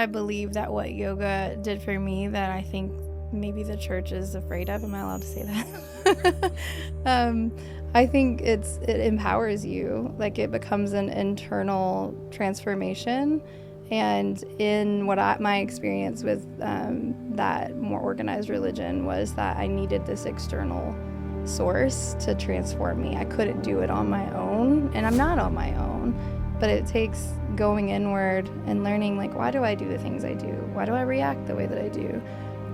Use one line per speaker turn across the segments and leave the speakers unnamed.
I believe that what yoga did for me that I think maybe the church is afraid of. Am I allowed to say that? I think it empowers you. Like, it becomes an internal transformation. And in my experience with that more organized religion was that I needed this external source to transform me. I couldn't do it on my own, and I'm not on my own, but it takes going inward and learning, like, why do I do the things I do? Why do I react the way that I do?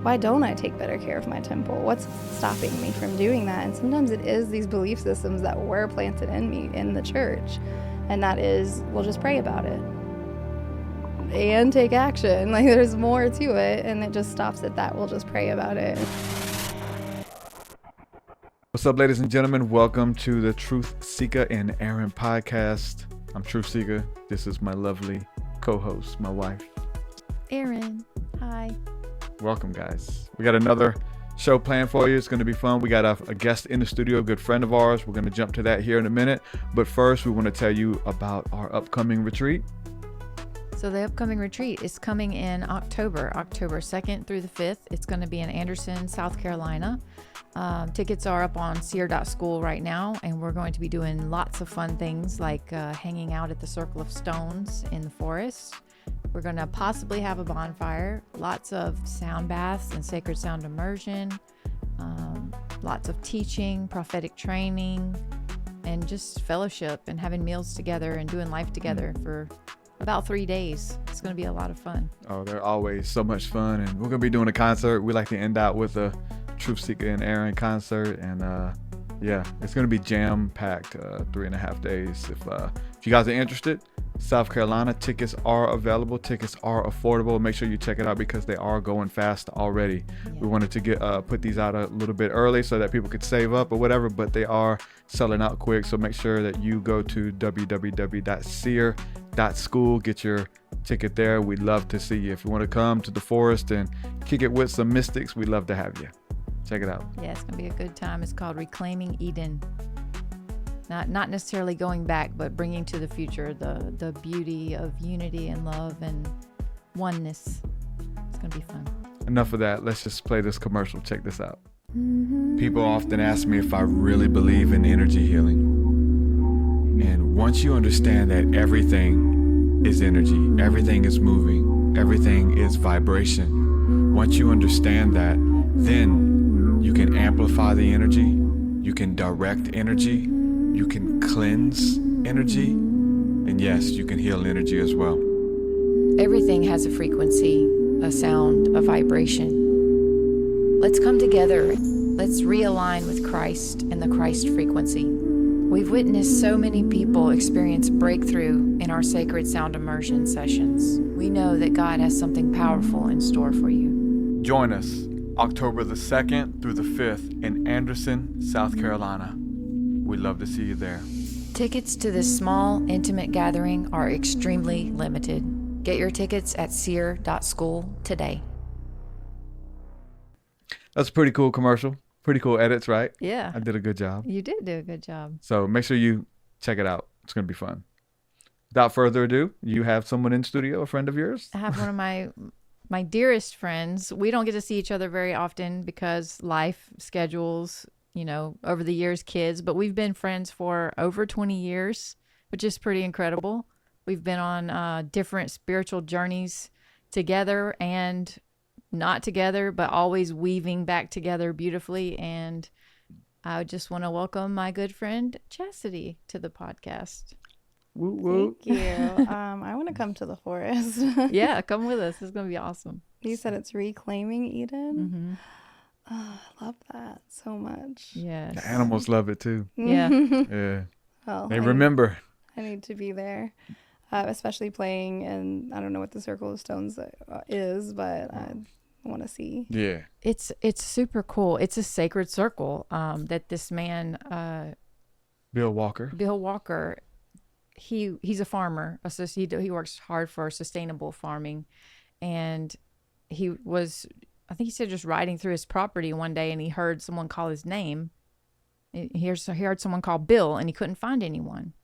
Why don't I take better care of my temple? What's stopping me from doing that? And sometimes it is these belief systems that were planted in me in the church, and that is, we'll just pray about it and take action. Like, there's more to it, and it just stops at that. We'll just pray about it.
What's up, ladies and gentlemen? Welcome to the TruthSeekah and Arien podcast. I'm TruthSeekah. This is my lovely co-host, my wife,
Arien. Hi.
Welcome, guys. We got another show planned for you. It's going to be fun. We got a guest in the studio, a good friend of ours. We're going to jump to that here in a minute. But first, we want to tell you about our upcoming retreat.
So the upcoming retreat is coming in October 2nd through the 5th. It's going to be in Anderson, South Carolina. Tickets are up on seer.school right now, and we're going to be doing lots of fun things like hanging out at the Circle of Stones in the forest. We're going to possibly have a bonfire, lots of sound baths and sacred sound immersion, lots of teaching, prophetic training, and just fellowship and having meals together and doing life together for about 3 days. It's going to be a lot of fun. Oh,
they're always so much fun. And we're going to be doing a concert. We like to end out with a TruthSeekah and Arien concert. And yeah, it's going to be jam-packed 3.5 days. If you guys are interested, South Carolina, tickets are available. Tickets are affordable. Make sure you check it out because they are going fast already. Yeah. We wanted to put these out a little bit early so that people could save up or whatever, but they are selling out quick. So make sure that you go to www.seer.school, get your ticket there. We'd love to see you. If you want to come to the forest and kick it with some mystics, we'd love to have you. Check it out.
Yeah, it's going to be a good time. It's called Reclaiming Eden. Not necessarily going back, but bringing to the future the beauty of unity and love and oneness. It's going to be fun.
Enough of that. Let's just play this commercial. Check this out. People often ask me if I really believe in energy healing. And once you understand that everything is energy, everything is moving, everything is vibration, once you understand that, then you can amplify the energy, you can direct energy, you can cleanse energy, and yes, you can heal energy as well.
Everything has a frequency, a sound, a vibration. Let's come together. Let's realign with Christ and the Christ frequency. We've witnessed so many people experience breakthrough in our sacred sound immersion sessions. We know that God has something powerful in store for you.
Join us October the 2nd through the 5th in Anderson, South Carolina. We'd love to see you there.
Tickets to this small, intimate gathering are extremely limited. Get your tickets at seer.school today.
That's a pretty cool commercial. Pretty cool edits, right?
Yeah.
I did a good job.
You did do a good job.
So make sure you check it out. It's going to be fun. Without further ado, you have someone in studio, a friend of yours?
I have one of my dearest friends. We don't get to see each other very often because life schedules, over the years, kids, but we've been friends for over 20 years, which is pretty incredible. We've been on different spiritual journeys together and not together, but always weaving back together beautifully. And I just want to welcome my good friend Chastity to the podcast.
Woo woo.
Thank you. I want to come to the forest.
Yeah, come with us. It's going to be awesome.
You said it's Reclaiming Eden?
Mm-hmm.
Oh, I love that so much.
Yes.
The animals love it too.
Yeah.
Yeah.
Well,
They remember.
I need to be there, especially playing, and I don't know what the Circle of Stones is, but I want to see.
Yeah.
It's super cool. It's a sacred circle that this man,
Bill Walker,
he's a farmer. He works hard for sustainable farming, and he was, I think he said, just riding through his property one day, and he heard someone call his name. He heard someone call Bill, and he couldn't find anyone.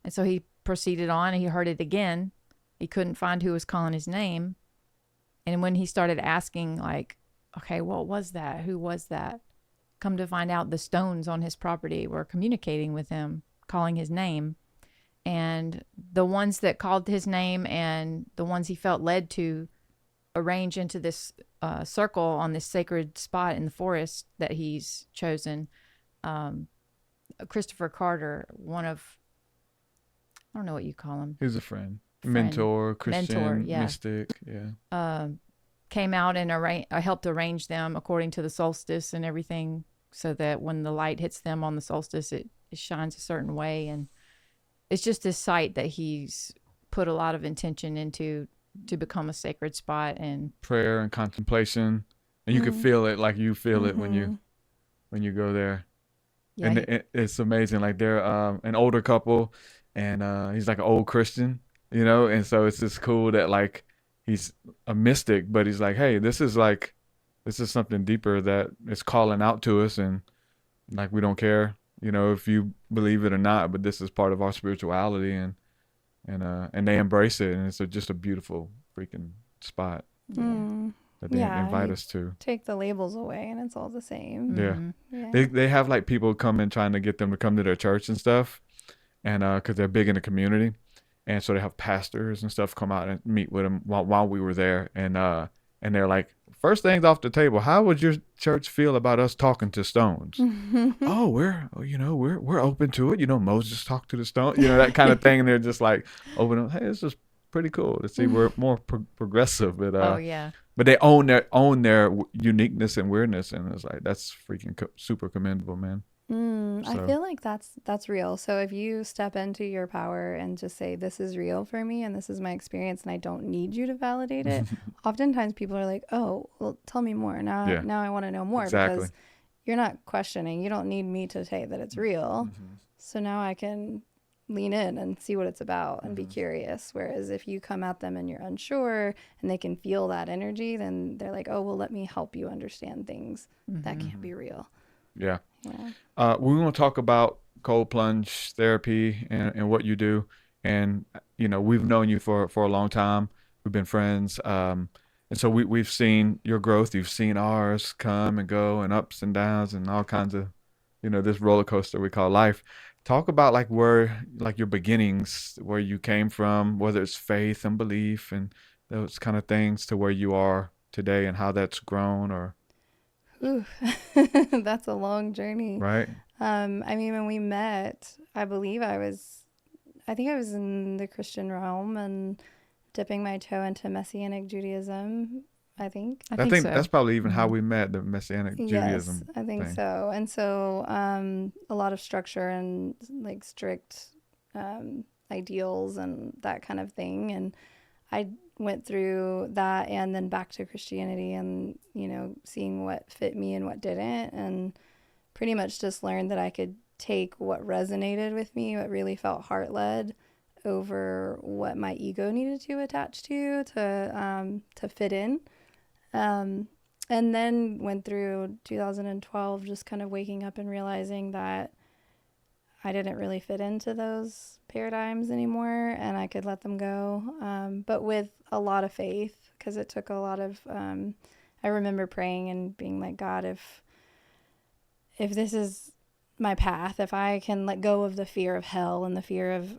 And so he proceeded on, and he heard it again. He couldn't find who was calling his name. And when he started asking, like, okay, what was that? Who was that? Come to find out, the stones on his property were communicating with him, calling his name. And the ones that called his name and the ones he felt led to arrange into this circle on this sacred spot in the forest that he's chosen. Christopher Carter, one of, I don't know what you call him.
He's a friend. Mentor, Christian,
yeah.
mystic, yeah.
Came out and helped arrange them according to the solstice and everything, so that when the light hits them on the solstice, it shines a certain way. And it's just this site that he's put a lot of intention into to become a sacred spot, and
prayer and contemplation, and you can feel it, like you feel it when you go there. Yeah, and it's amazing. Like they're an older couple, and he's like an old Christian, and so it's just cool that like he's a mystic, but he's like, hey, this is something deeper that is calling out to us, and like we don't care, if you believe it or not, but this is part of our spirituality, and they embrace it, and it's just a beautiful freaking spot that they invite us to.
Take the labels away, and it's all the same.
Yeah. They have like people come in trying to get them to come to their church and stuff, and because they're big in the community, and so they have pastors and stuff come out and meet with them while we were there, and they're like, first things off the table, how would your church feel about us talking to stones? Oh, we're open to it. Moses talked to the stone, that kind of thing. And they're just like open up. Hey, this is pretty cool to see. We're more progressive, but but they own their uniqueness and weirdness, and it's like that's freaking super commendable, man.
I feel like that's real. So if you step into your power and just say, this is real for me and this is my experience and I don't need you to validate it, oftentimes people are like, oh, well, tell me more. Now I want to know more. Exactly. Because you're not questioning. You don't need me to say that it's real. So now I can lean in and see what it's about and be curious. Whereas if you come at them and you're unsure and they can feel that energy, then they're like, oh, well, let me help you understand things that can't be real.
Yeah. We want to talk about cold plunge therapy and what you do. And, we've known you for a long time. We've been friends. And so we've seen your growth. You've seen ours come and go, and ups and downs and all kinds of, this roller coaster we call life. Talk about like where, like your beginnings, where you came from, whether it's faith and belief and those kind of things, to where you are today and how that's grown. Or
ooh, that's a long journey.
Right.
When we met, I think I was in the Christian realm and dipping my toe into Messianic Judaism, I think.
I think so. That's probably even how we met, the Messianic Judaism.
Yes, I think so. And so a lot of structure and like strict ideals and that kind of thing. And I went through that and then back to Christianity and, seeing what fit me and what didn't. And pretty much just learned that I could take what resonated with me, what really felt heart-led, over what my ego needed to attach to fit in. And then went through 2012 just kind of waking up and realizing that I didn't really fit into those paradigms anymore and I could let them go, but with a lot of faith, because it took a lot of I remember praying and being like, God, if this is my path, if I can let go of the fear of hell and the fear of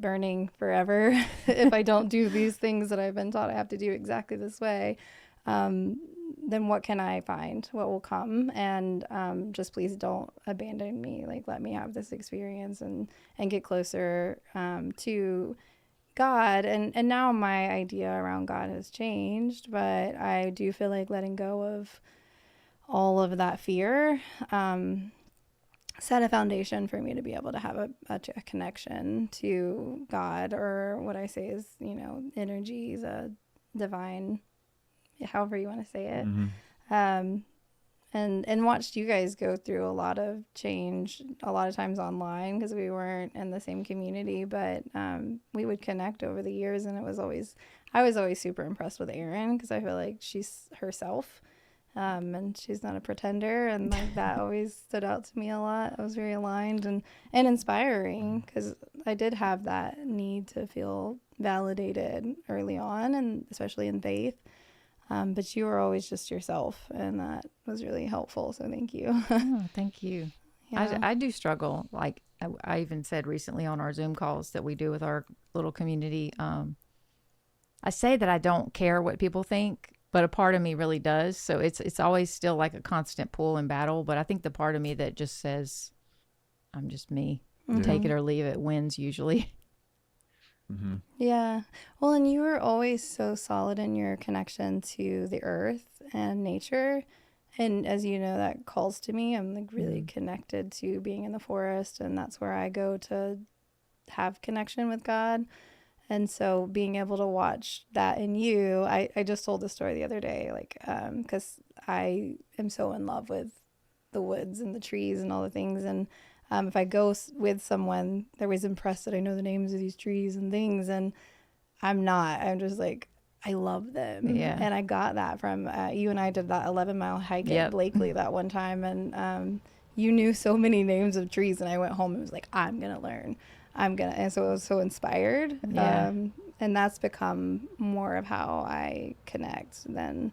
burning forever if I don't do these things that I've been taught I have to do exactly this way, then what can I find? What will come? And just please don't abandon me. Like, let me have this experience and get closer to God. And now my idea around God has changed, but I do feel like letting go of all of that fear set a foundation for me to be able to have a connection to God, or what I say is, energies, a divine, however you want to say it. And watched you guys go through a lot of change, a lot of times online, because we weren't in the same community, but we would connect over the years, and I was always super impressed with Arien, because I feel like she's herself, And she's not a pretender, and like that always stood out to me a lot. I was very aligned and inspiring, because I did have that need to feel validated early on, and especially in faith. But you were always just yourself, and that was really helpful. So thank you.
Oh, thank you.
Yeah.
I do struggle. Like I even said recently on our Zoom calls that we do with our little community, I say that I don't care what people think, but a part of me really does. So it's always still like a constant pull and battle. But I think the part of me that just says, I'm just me, take it or leave it, wins usually.
Mm-hmm.
Yeah. Well, and you were always so solid in your connection to the earth and nature. And as you know, that calls to me. I'm like really connected to being in the forest, and that's where I go to have connection with God. And so being able to watch that in you, I just told the story the other day, like, because I am so in love with the woods and the trees and all the things. And if I go with someone, they're always impressed that I know the names of these trees and things. And I'm not. I'm just like, I love them.
Yeah.
And I got that from you and I did that 11-mile hike at Blakely that one time. And you knew so many names of trees. And I went home and was like, I'm going to learn. And so I was so inspired.
Yeah.
And that's become more of how I connect. Then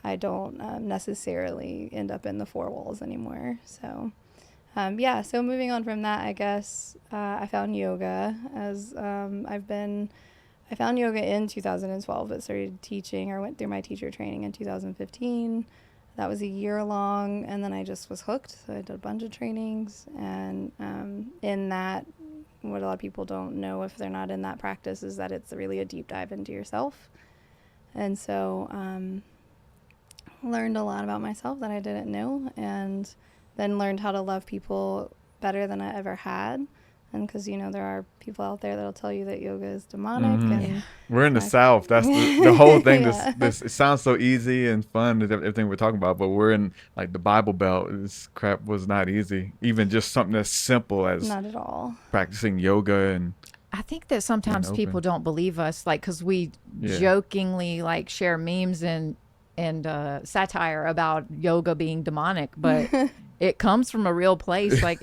I don't necessarily end up in the four walls anymore. So, so moving on from that, I guess I found yoga as I found yoga in 2012, but started teaching or went through my teacher training in 2015. That was a year long, and then I just was hooked. So I did a bunch of trainings, and in that, what a lot of people don't know if they're not in that practice is that it's really a deep dive into yourself. And so learned a lot about myself that I didn't know, and then learned how to love people better than I ever had. And because, there are people out there that'll tell you that yoga is demonic. And
we're in the South. That's the whole thing.
Yeah.
This it sounds so easy and fun, everything we're talking about, but we're in like the Bible Belt. This crap was not easy. Even just something as simple as
not at all
practicing yoga. And
I think that sometimes people don't believe us, like, because we jokingly like share memes and satire about yoga being demonic, but it comes from a real place. Like,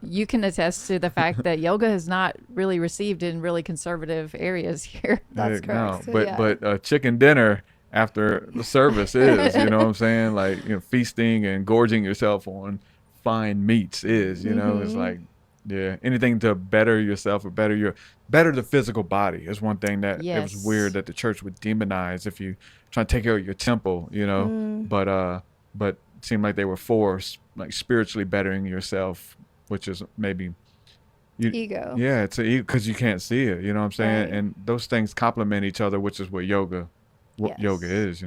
you can attest to the fact that yoga is not really received in really conservative areas here.
That's correct.
No. But chicken dinner after the service is, you know what I'm saying? Like, feasting and gorging yourself on fine meats is, it's like, anything to better yourself or better the physical body is one thing that it was weird that the church would demonize if you try to take care of your temple, but it seemed like they were forced, like spiritually bettering yourself, which is maybe
ego.
Yeah, it's because you can't see it, you know what I'm saying?
Right.
And those things complement each other, which is what yoga is,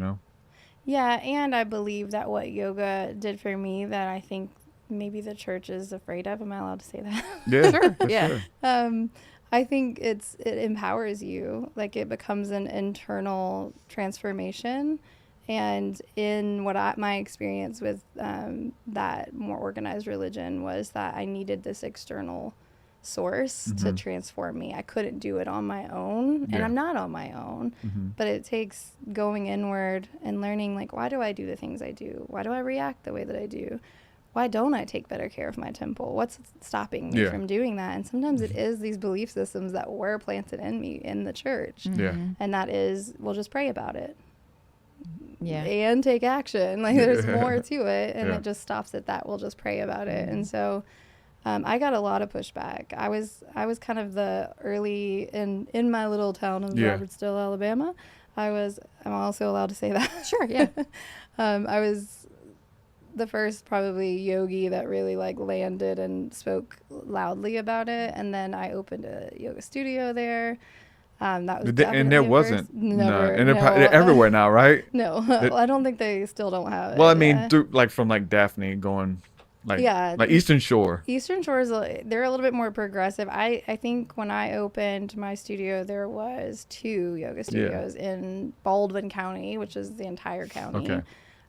Yeah, and I believe that what yoga did for me that I think maybe the church is afraid of. Am I allowed to say that?
Yeah,
Sure.
yeah.
Sure. I think it empowers you. Like, it becomes an internal transformation. And in my experience with that more organized religion was that I needed this external source to transform me. I couldn't do it on my own, and I'm not on my own, but it takes going inward and learning, like, why do I do the things I do? Why do I react the way that I do? Why don't I take better care of my temple? What's stopping me from doing that? And sometimes it is these belief systems that were planted in me in the church. And that is, we'll just pray about it. And take action. Like, there's more to it, and it just stops at that. We'll just pray about it. And so I got a lot of pushback. I was kind of the early in my little town of Robertsdale, Alabama. I'm also allowed to say that.
Sure, yeah.
I was the first probably yogi that really like landed and spoke loudly about it. And then I opened a yoga studio there. That was
and there wasn't.
Never,
and they're everywhere now, right?
No, I don't think they still don't have it.
Well, I mean, from Daphne going, like Eastern Shore.
Eastern Shore they're a little bit more progressive. I think when I opened my studio, there was 2 yoga studios in Baldwin County, which is the entire county.
Okay.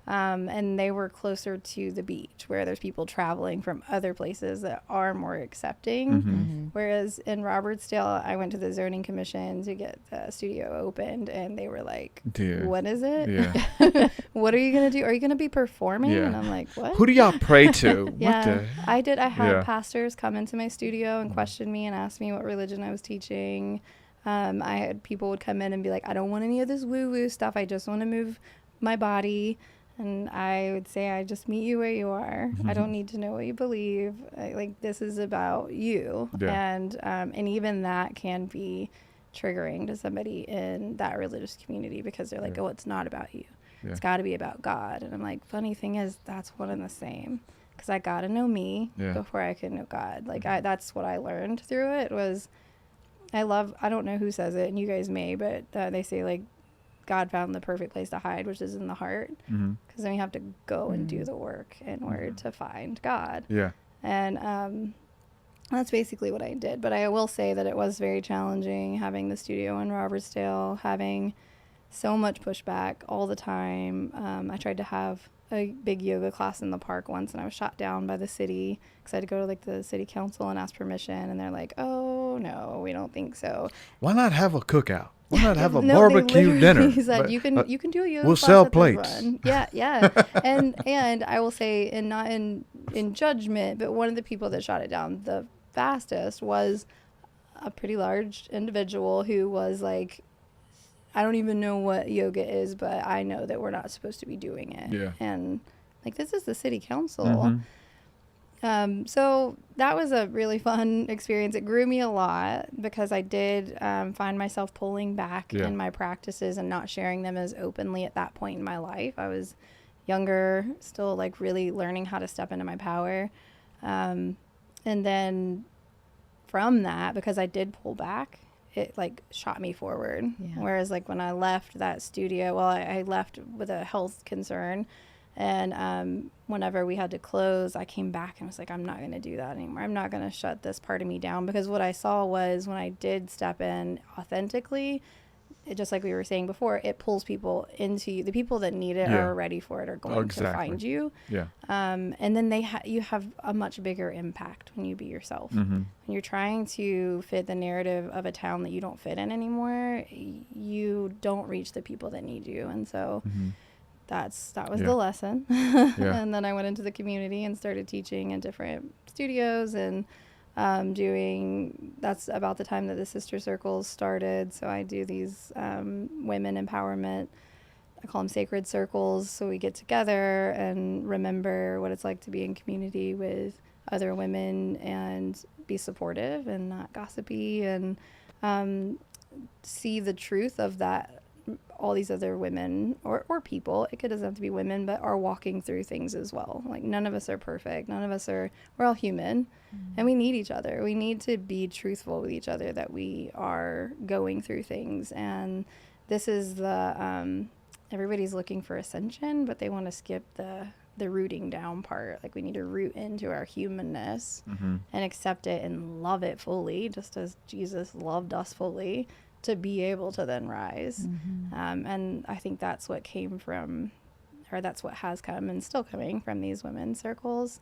And they were closer to the beach where there's people traveling from other places that are more accepting. Whereas in Robertsdale, I went to the zoning commission to get the studio opened, and they were like, what is it?
Yeah.
What are you going to do? Are you going to be performing?
Yeah.
And I'm like, what?
Who do y'all pray to?
Yeah, I did. I had
Yeah.
pastors come into my studio and question me and ask me what religion I was teaching. I had people would come in and be like, I don't want any of this woo-woo stuff. I just want to move my body. And I would say, I just meet you where you are. I don't need to know what you believe. Like, this is about you.
Yeah.
And even that can be triggering to somebody in that religious community because they're like, oh, it's not about you.
Yeah.
It's got to be about God. And I'm like, funny thing is, that's one and the same. Because I got to know me before I could know God. Like, that's what I learned through it was, I don't know who says it, and you guys may, but they say, like, God found the perfect place to hide, which is in the heart. Because then you have to go and do the work in order to find God.
Yeah.
And that's basically what I did. But I will say that it was very challenging having the studio in Robertsdale, having so much pushback all the time. I tried to have a big yoga class in the park once, and I was shot down by the city because I had to go to like the city council and ask permission, and they're like, oh no, we don't think so.
Why not have a cookout? Why not have a
No,
barbecue dinner?
He said, you can do a yoga
we'll
class
sell
at the
plates.
run. Yeah. and I will say, and not in judgment, but one of the people that shot it down the fastest was a pretty large individual who was like, I don't even know what yoga is, but I know that we're not supposed to be doing it.
Yeah.
And like, this is the city council. So that was a really fun experience. It grew me a lot because I did find myself pulling back in my practices and not sharing them as openly at that point in my life. I was younger, still like really learning how to step into my power. And then from that, because I did pull back, it like shot me forward. Whereas like when I left that studio, well, I left with a health concern. And whenever we had to close, I came back and was like, I'm not going to do that anymore. I'm not going to shut this part of me down, because what I saw was when I did step in authentically, it, just like we were saying before, it pulls people into you. The people that need it are ready for it, are going to find you.
Yeah.
And then you have a much bigger impact when you be yourself. When you're trying to fit the narrative of a town that you don't fit in anymore, you don't reach the people that need you. And so that was the lesson. And then I went into the community and started teaching in different studios and that's about the time that the sister circles started. So I do these women empowerment, I call them sacred circles. So we get together and remember what it's like to be in community with other women and be supportive and not gossipy, and see the truth of that all these other women or people, it doesn't have to be women, but are walking through things as well. Like, none of us are perfect. We're all human, and we need each other. We need to be truthful with each other that we are going through things. And this is everybody's looking for ascension, but they want to skip the rooting down part. Like, we need to root into our humanness and accept it and love it fully, just as Jesus loved us fully, to be able to then rise. And I think that's what came from, or that's what has come and still coming from these women's circles,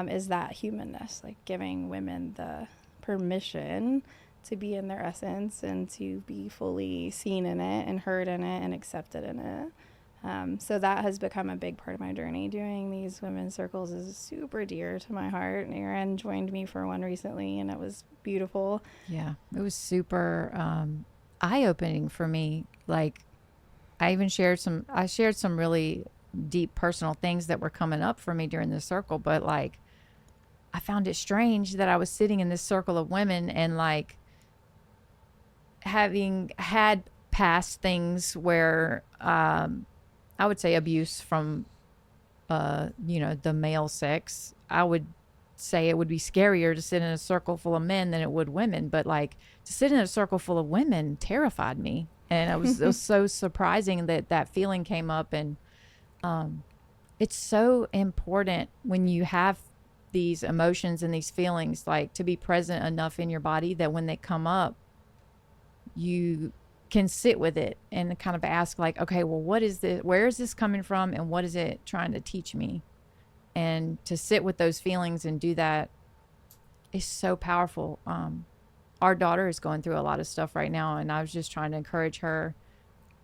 is that humanness, like giving women the permission to be in their essence and to be fully seen in it and heard in it and accepted in it. So that has become a big part of my journey. Doing these women's circles is super dear to my heart. And Arien joined me for one recently, and it was beautiful.
Yeah, it was super eye-opening for me. Like, I shared some really deep personal things that were coming up for me during this circle, but like, I found it strange that I was sitting in this circle of women and like having had past things where I would say abuse from the male sex. I would say it would be scarier to sit in a circle full of men than it would women, but like, to sit in a circle full of women terrified me. And it was so surprising that feeling came up. And it's so important when you have these emotions and these feelings, like, to be present enough in your body that when they come up, you can sit with it and kind of ask like, okay, well, what is this? Where is this coming from? And what is it trying to teach me? And to sit with those feelings and do that is so powerful. Our daughter is going through a lot of stuff right now, and I was just trying to encourage her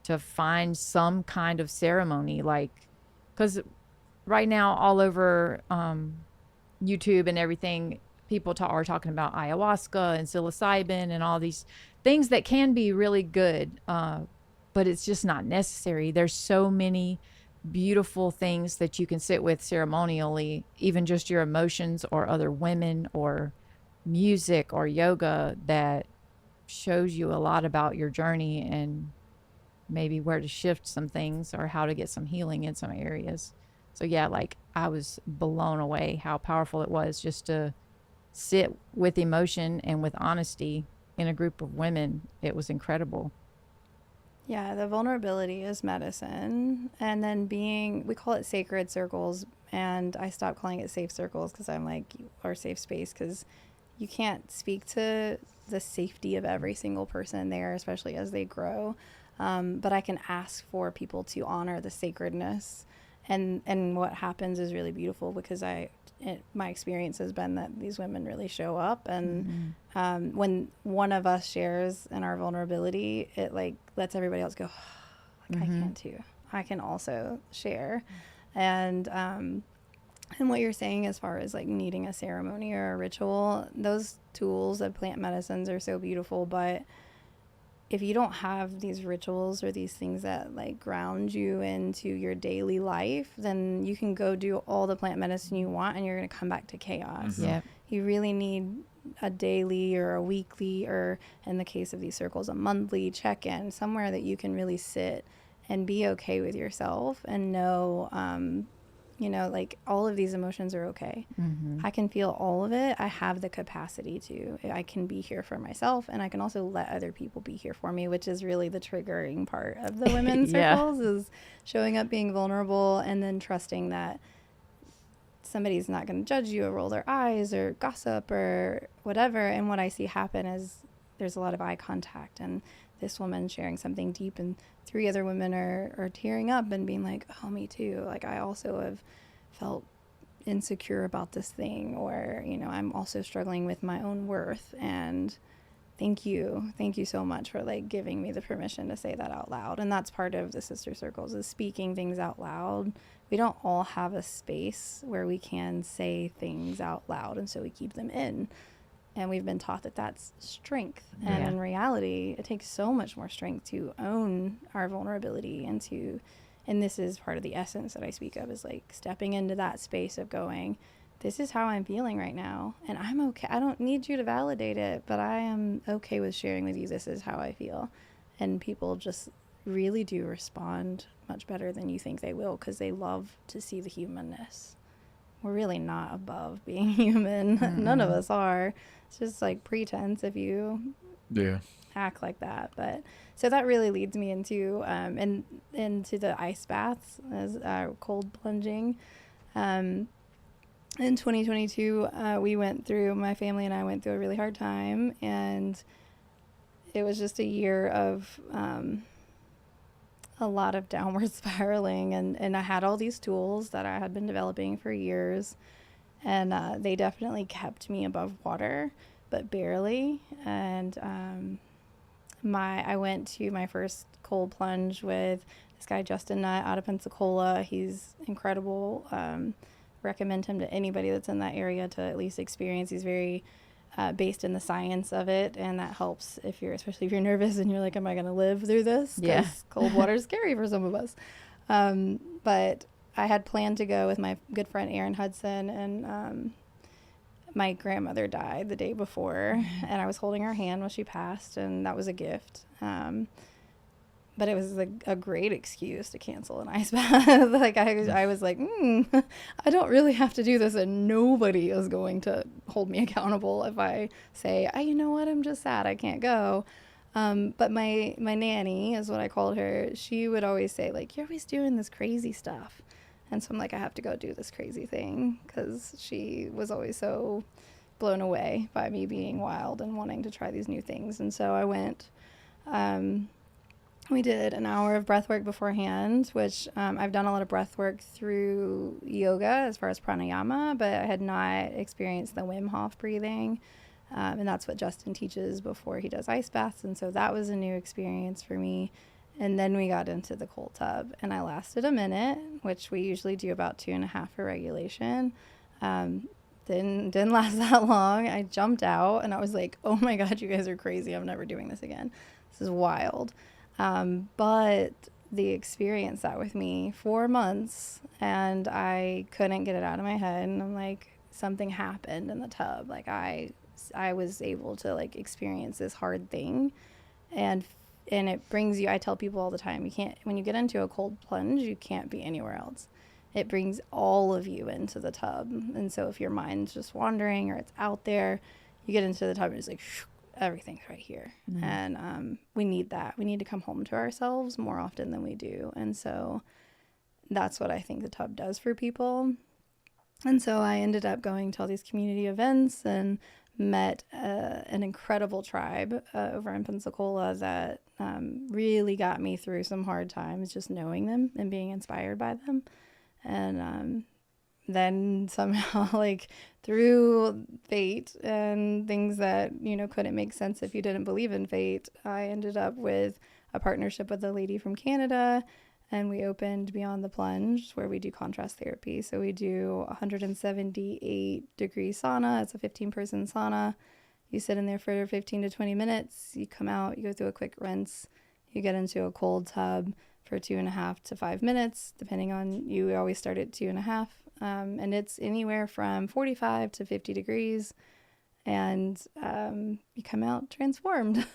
to find some kind of ceremony, like, because right now all over YouTube and everything, people are talking about ayahuasca and psilocybin and all these things that can be really good, but it's just not necessary. There's so many beautiful things that you can sit with ceremonially, even just your emotions or other women or music or yoga, that shows you a lot about your journey and maybe where to shift some things or how to get some healing in some areas. So yeah, like I was blown away how powerful it was just to sit with emotion and with honesty in a group of women. It was incredible.
Yeah, the vulnerability is medicine. And then we call it sacred circles. And I stopped calling it safe circles because I'm like, or safe space, because you can't speak to the safety of every single person there, especially as they grow. But I can ask for people to honor the sacredness. And what happens is really beautiful because my experience has been that these women really show up. And when one of us shares in our vulnerability, it like lets everybody else go, like, I can too. I can also share. And what you're saying as far as like needing a ceremony or a ritual, those tools of plant medicines are so beautiful. But if you don't have these rituals or these things that like ground you into your daily life, then you can go do all the plant medicine you want and you're going to come back to chaos.
Yeah.
You really need a daily or a weekly, or in the case of these circles, a monthly check-in, somewhere that you can really sit and be okay with yourself and know, like all of these emotions are okay. I can feel all of it. I have the capacity to. I can be here for myself, and I can also let other people be here for me, which is really the triggering part of the women's circles, is showing up, being vulnerable, and then trusting that somebody's not going to judge you or roll their eyes or gossip or whatever. And what I see happen is there's a lot of eye contact, and this woman sharing something deep, and 3 other women are tearing up and being like, oh, me too. Like, I also have felt insecure about this thing, or, I'm also struggling with my own worth. And thank you so much for like giving me the permission to say that out loud. And that's part of the sister circles, is speaking things out loud. We don't all have a space where we can say things out loud, and so we keep them in. And we've been taught that that's strength. And in reality, it takes so much more strength to own our vulnerability and this is part of the essence that I speak of, is like stepping into that space of going, this is how I'm feeling right now. And I'm okay. I don't need you to validate it, but I am okay with sharing with you, this is how I feel. And people just really do respond much better than you think they will, because they love to see the humanness. We're really not above being human. None of us are. It's just like pretense if you act like that. But so that really leads me into into the ice baths, as cold plunging. In 2022, my family and I went through a really hard time, and it was just a year of a lot of downward spiraling, and I had all these tools that I had been developing for years, and they definitely kept me above water, but barely. And I went to my first cold plunge with this guy Justin Nutt out of Pensacola. He's incredible. Recommend him to anybody that's in that area to at least experience. He's very based in the science of it, and that helps especially if you're nervous and you're like, am I going to live through this? Because cold water is scary for some of us. But I had planned to go with my good friend Arien Hudson, and my grandmother died the day before, and I was holding her hand when she passed, and that was a gift. But it was a great excuse to cancel an ice bath. Like I was like, I don't really have to do this, and nobody is going to hold me accountable if I say, you know what, I'm just sad, I can't go. But my nanny, is what I called her, she would always say, like, you're always doing this crazy stuff. And so I'm like, I have to go do this crazy thing, because she was always so blown away by me being wild and wanting to try these new things. And so I went. We did an hour of breath work beforehand, which I've done a lot of breath work through yoga as far as pranayama, but I had not experienced the Wim Hof breathing. And that's what Justin teaches before he does ice baths. And so that was a new experience for me. And then we got into the cold tub, and I lasted a minute, which we usually do about 2.5 for regulation. Didn't last that long. I jumped out and I was like, oh my God, you guys are crazy. I'm never doing this again. This is wild. But the experience sat with me 4 months, and I couldn't get it out of my head. And I'm like, something happened in the tub. Like I was able to like experience this hard thing, and it brings you, I tell people all the time, you can't, when you get into a cold plunge, you can't be anywhere else. It brings all of you into the tub. And so if your mind's just wandering or it's out there, you get into the tub and it's like, everything's right here. Mm-hmm. And we need that. We need to come home to ourselves more often than we do. And so that's what I think the tub does for people. And so I ended up going to all these community events and met an incredible tribe over in Pensacola that really got me through some hard times, just knowing them and being inspired by them. And then somehow, like through fate and things that, couldn't make sense if you didn't believe in fate, I ended up with a partnership with a lady from Canada, and we opened Beyond the Plunge, where we do contrast therapy. So we do 178-degree sauna. It's a 15-person sauna. You sit in there for 15 to 20 minutes. You come out, you go through a quick rinse. You get into a cold tub for 2.5 to 5 minutes, depending on you. We always start at 2.5. And it's anywhere from 45 to 50 degrees. And you come out transformed.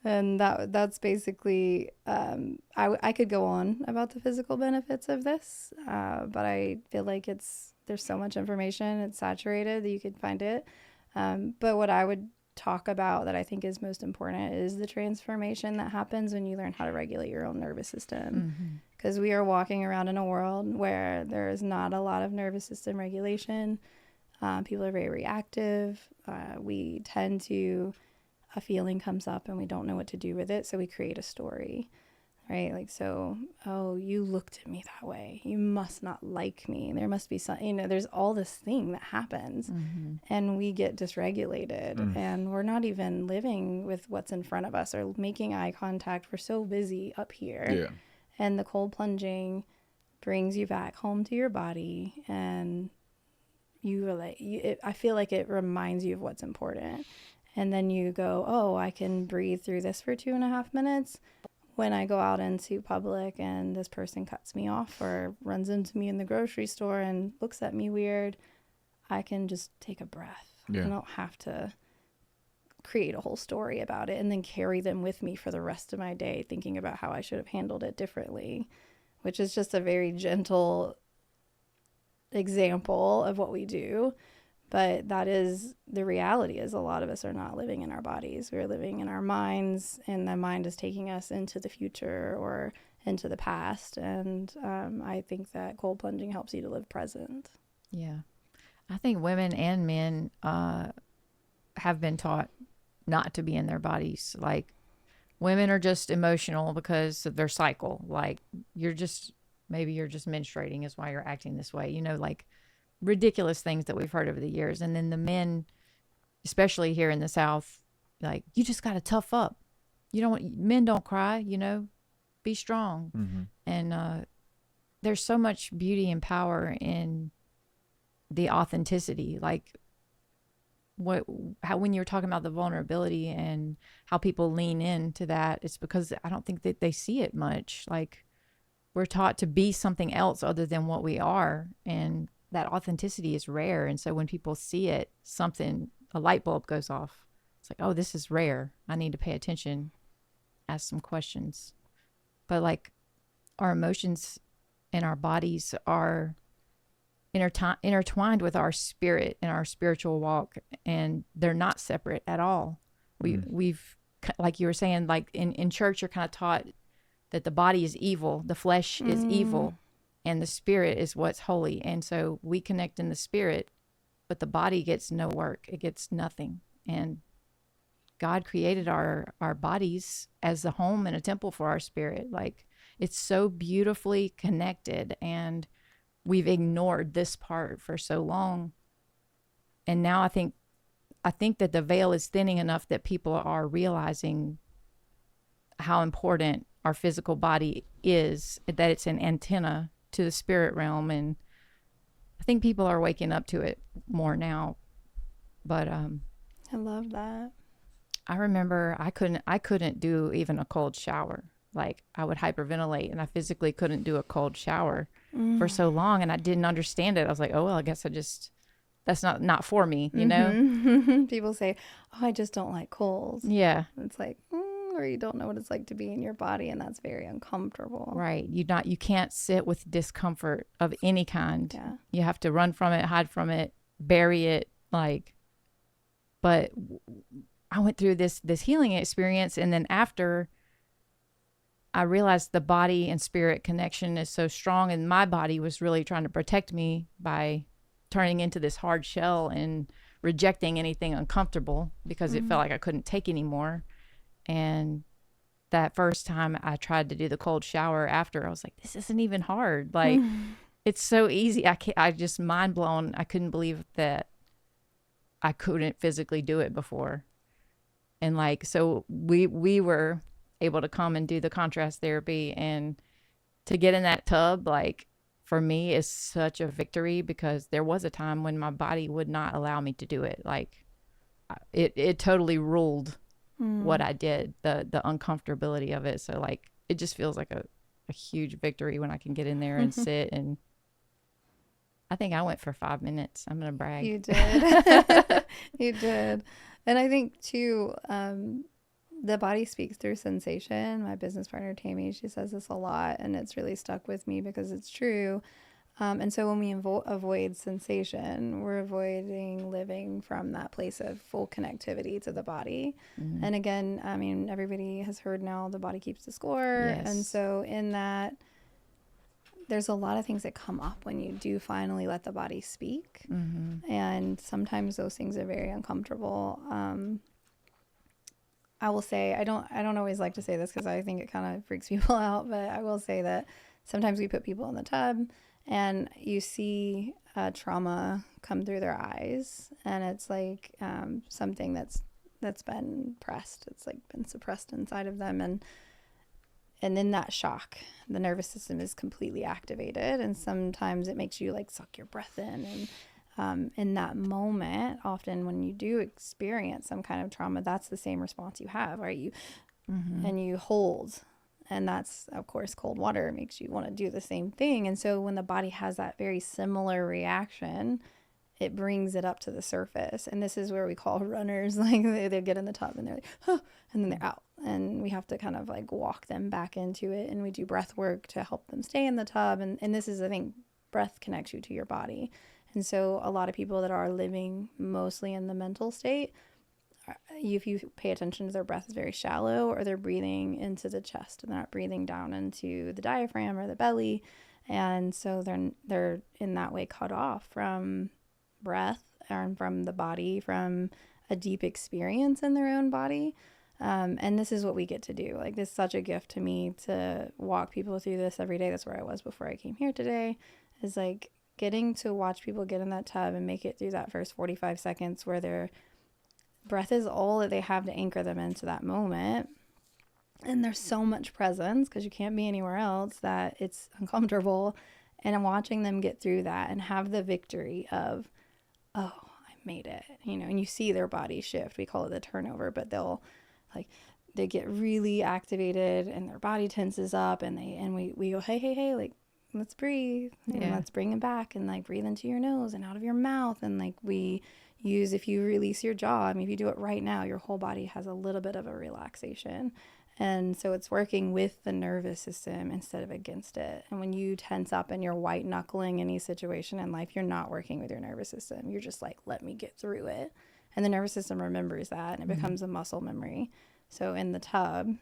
And that's basically, I could go on about the physical benefits of this, but I feel like there's so much information, it's saturated that you could find it. But what I would talk about that I think is most important is the transformation that happens when you learn how to regulate your own nervous system. Because we are walking around in a world where there is not a lot of nervous system regulation. People are very reactive. We tend to, a feeling comes up and we don't know what to do with it, so we create a story, right? Like, so, oh, you looked at me that way, you must not like me, there must be some, there's all this thing that happens. And we get dysregulated, and we're not even living with what's in front of us or making eye contact. We're so busy up here. And the cold plunging brings you back home to your body, and I feel like it reminds you of what's important. And then you go, oh, I can breathe through this for 2.5 minutes. When I go out into public and this person cuts me off or runs into me in the grocery store and looks at me weird, I can just take a breath. I don't have to create a whole story about it and then carry them with me for the rest of my day, thinking about how I should have handled it differently, which is just a very gentle example of what we do. But that is the reality, is a lot of us are not living in our bodies. We're living in our minds, and the mind is taking us into the future or into the past. And I think that cold plunging helps you to live present.
Yeah. I think women and men have been taught not to be in their bodies. Like, women are just emotional because of their cycle. Like, maybe you're just menstruating is why you're acting this way. Like, ridiculous things that we've heard over the years. And then the men, especially here in the South, like, you just got to tough up. Men don't cry, be strong. And there's so much beauty and power in the authenticity. Like, when you're talking about the vulnerability and how people lean into that, it's because I don't think that they see it much. Like, we're taught to be something else other than what we are. And that authenticity is rare. And so when people see it, a light bulb goes off. It's like, oh, this is rare. I need to pay attention, ask some questions. But like, our emotions and our bodies are intertwined with our spirit and our spiritual walk, and they're not separate at all. We've, like you were saying, like in church, you're kind of taught that the body is evil, the flesh is evil, and the spirit is what's holy. And so we connect in the spirit, but the body gets no work. It gets nothing. And God created our bodies as a home and a temple for our spirit. Like, it's so beautifully connected, and we've ignored this part for so long. And now I think that the veil is thinning enough that people are realizing how important our physical body is, that it's an antenna to the spirit realm. And I think people are waking up to it more now. But
I love that.
I remember I couldn't do even a cold shower. Like, I would hyperventilate, and I physically couldn't do a cold shower for so long, and I didn't understand it. I was like, oh, well, I guess that's not for me, you know?
People say, oh, I just don't like colds.
Yeah.
It's like, or you don't know what it's like to be in your body, and that's very uncomfortable.
Right. You can't sit with discomfort of any kind.
Yeah.
You have to run from it, hide from it, bury it. Like, but I went through this healing experience, and then after, I realized the body and spirit connection is so strong, and my body was really trying to protect me by turning into this hard shell and rejecting anything uncomfortable because it felt like I couldn't take anymore. And that first time I tried to do the cold shower after, I was like, this isn't even hard. Like, it's so easy. I just mind blown. I couldn't believe that I couldn't physically do it before. And like, so we were able to come and do the contrast therapy, and to get in that tub, like, for me is such a victory, because there was a time when my body would not allow me to do it. Like, it totally ruled what I did, the uncomfortability of it. So like, it just feels like a huge victory when I can get in there and sit. And I think I went for 5 minutes. I'm gonna brag.
You did. You did. And I think too, the body speaks through sensation. My business partner, Tammy, she says this a lot, and it's really stuck with me because it's true. And so when we avoid sensation, we're avoiding living from that place of full connectivity to the body. And again, I mean, everybody has heard now the body keeps the score.
Yes.
And so in that, there's a lot of things that come up when you do finally let the body speak. And sometimes those things are very uncomfortable. I will say, I don't always like to say this because I think it kind of freaks people out, but I will say that sometimes we put people in the tub and you see trauma come through their eyes, and it's like something that's been pressed. It's like been suppressed inside of them, and in that shock, the nervous system is completely activated, and sometimes it makes you like suck your breath in. And in that moment, often when you do experience some kind of trauma, that's the same response you have, right? And you hold, and that's, of course, cold water. It makes you want to do the same thing. And so when the body has that very similar reaction, it brings it up to the surface. And this is where we call runners, like they get in the tub and they're like, huh, and then they're out. And we have to kind of like walk them back into it. And we do breath work to help them stay in the tub. And this is, I think, breath connects you to your body. And so a lot of people that are living mostly in the mental state, if you pay attention to their breath, is very shallow, or they're breathing into the chest and they're not breathing down into the diaphragm or the belly. And so they're in that way cut off from breath and from the body, from a deep experience in their own body. And this is what we get to do. Like, this is such a gift to me to walk people through this every day. That's where I was before I came here today, is like getting to watch people get in that tub and make it through that first 45 seconds where their breath is all that they have to anchor them into that moment. And there's so much presence because you can't be anywhere else that it's uncomfortable. And I'm watching them get through that and have the victory of, oh, I made it, and you see their body shift. We call it the turnover, but they get really activated and their body tenses up, and we go, hey, like, let's breathe, and let's bring it back, and like breathe into your nose and out of your mouth. And like we use, if you release your jaw, I mean, if you do it right now, your whole body has a little bit of a relaxation. And so it's working with the nervous system instead of against it. And when you tense up and you're white knuckling any situation in life, you're not working with your nervous system. You're just like, let me get through it. And the nervous system remembers that, and it becomes a muscle memory. So in the tub,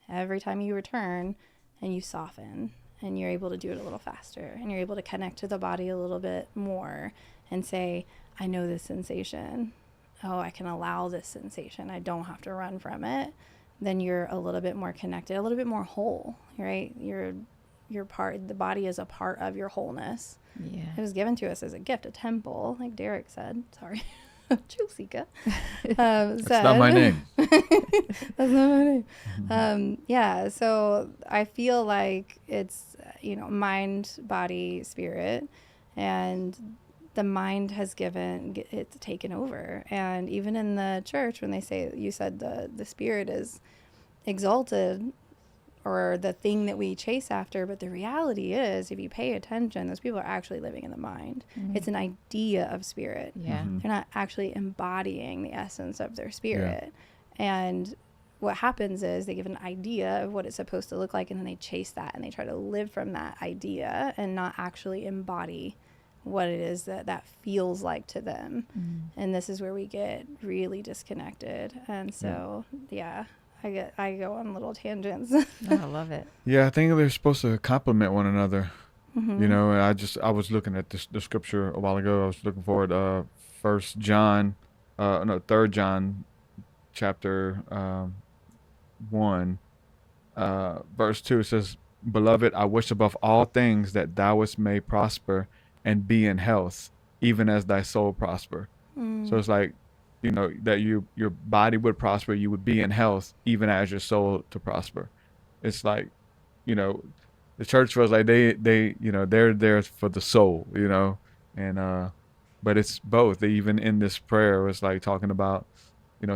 every time you return and you soften, and you're able to do it a little faster, and you're able to connect to the body a little bit more and say, I know this sensation. oh, I can allow this sensation, I don't have to run from it, then you're a little bit more connected, a little bit more whole, right? The body is a part of your wholeness.
Yeah.
It was given to us as a gift, a temple, like Derek said. Sorry. TruthSeekah. That's
not my name.
That's not my name. Yeah, so I feel like it's, mind, body, spirit, and the mind has it's taken over. And even in the church, when they say, you said the spirit is exalted, or the thing that we chase after, but the reality is, if you pay attention, those people are actually living in the mind. Mm-hmm. It's an idea of spirit.
Yeah. Mm-hmm.
They're not actually embodying the essence of their spirit. Yeah. And what happens is they give an idea of what it's supposed to look like, and then they chase that, and they try to live from that idea and not actually embody what it is that feels like to them. Mm-hmm. And this is where we get really disconnected. And so, yeah. I go on little tangents.
Oh, I love it.
Yeah, I think they're supposed to complement one another.
Mm-hmm.
And I was looking at the scripture a while ago. I was looking for it. 3 John, chapter 1, verse 2. It says, "Beloved, I wish above all things that thou may prosper and be in health, even as thy soul prosper." So it's like, that your body would prosper, you would be in health, even as your soul to prosper. It's like, the church was like they're there for the soul, and but it's both. Even in this prayer, it's like talking about,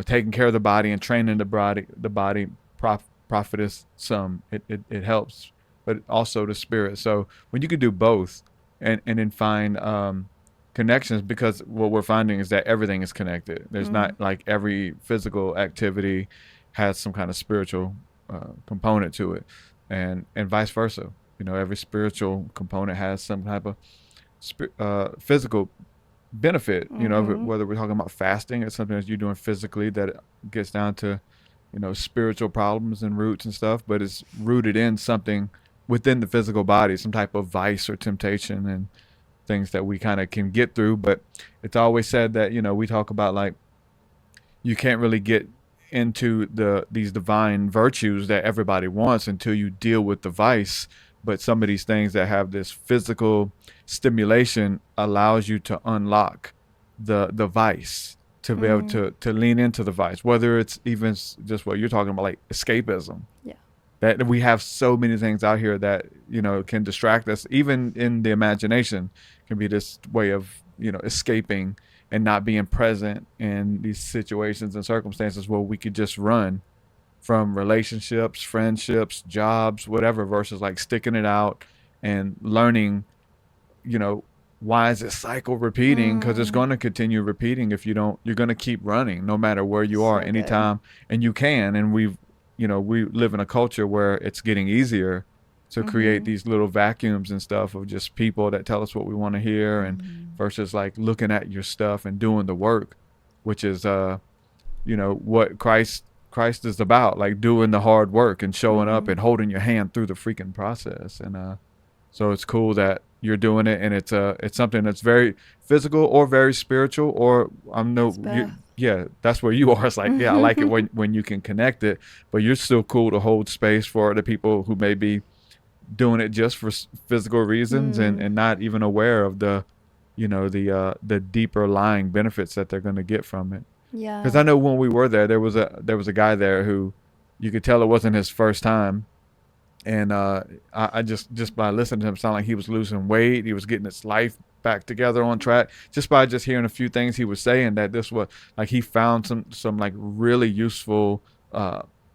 taking care of the body and training the body profiteth some. It helps, but also the spirit. So when you can do both, and then find connections, because what we're finding is that everything is connected. There's not like every physical activity has some kind of spiritual component to it, and vice versa. Every spiritual component has some type of physical benefit. Whether we're talking about fasting, it's something that you're doing physically that gets down to spiritual problems and roots and stuff, but it's rooted in something within the physical body, some type of vice or temptation and things that we kind of can get through. But it's always said that we talk about, like, you can't really get into these divine virtues that everybody wants until you deal with the vice. But some of these things that have this physical stimulation allows you to unlock the vice, to be able to lean into the vice, whether it's even just what you're talking about, like escapism. Yeah. That we have so many things out here that can distract us, even in the imagination, can be this way of escaping and not being present in these situations and circumstances where we could just run from relationships, friendships, jobs, whatever, versus like sticking it out and learning, why is this cycle repeating? Because it's going to continue repeating if you don't. You're going to keep running no matter where you are, anytime, and you can. And we live in a culture where it's getting easier to create these little vacuums and stuff of just people that tell us what we want to hear, and versus like looking at your stuff and doing the work, which is what Christ is about, like doing the hard work and showing up and holding your hand through the freaking process. And so it's cool that you're doing it, and it's something that's very physical or very spiritual, or that's where you are. It's like, I like it when you can connect it, but you're still cool to hold space for the people who may be doing it just for physical reasons and not even aware of the deeper lying benefits that they're going to get from it. Yeah. Because I know when we were there was a guy there who you could tell it wasn't his first time. And I just by listening to him, sound like he was losing weight. He was getting his life back together on track, just by just hearing a few things he was saying, that this was like he found some like really useful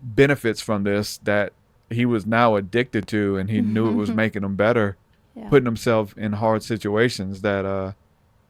benefits from this that he was now addicted to, and he knew it was making him better, putting himself in hard situations that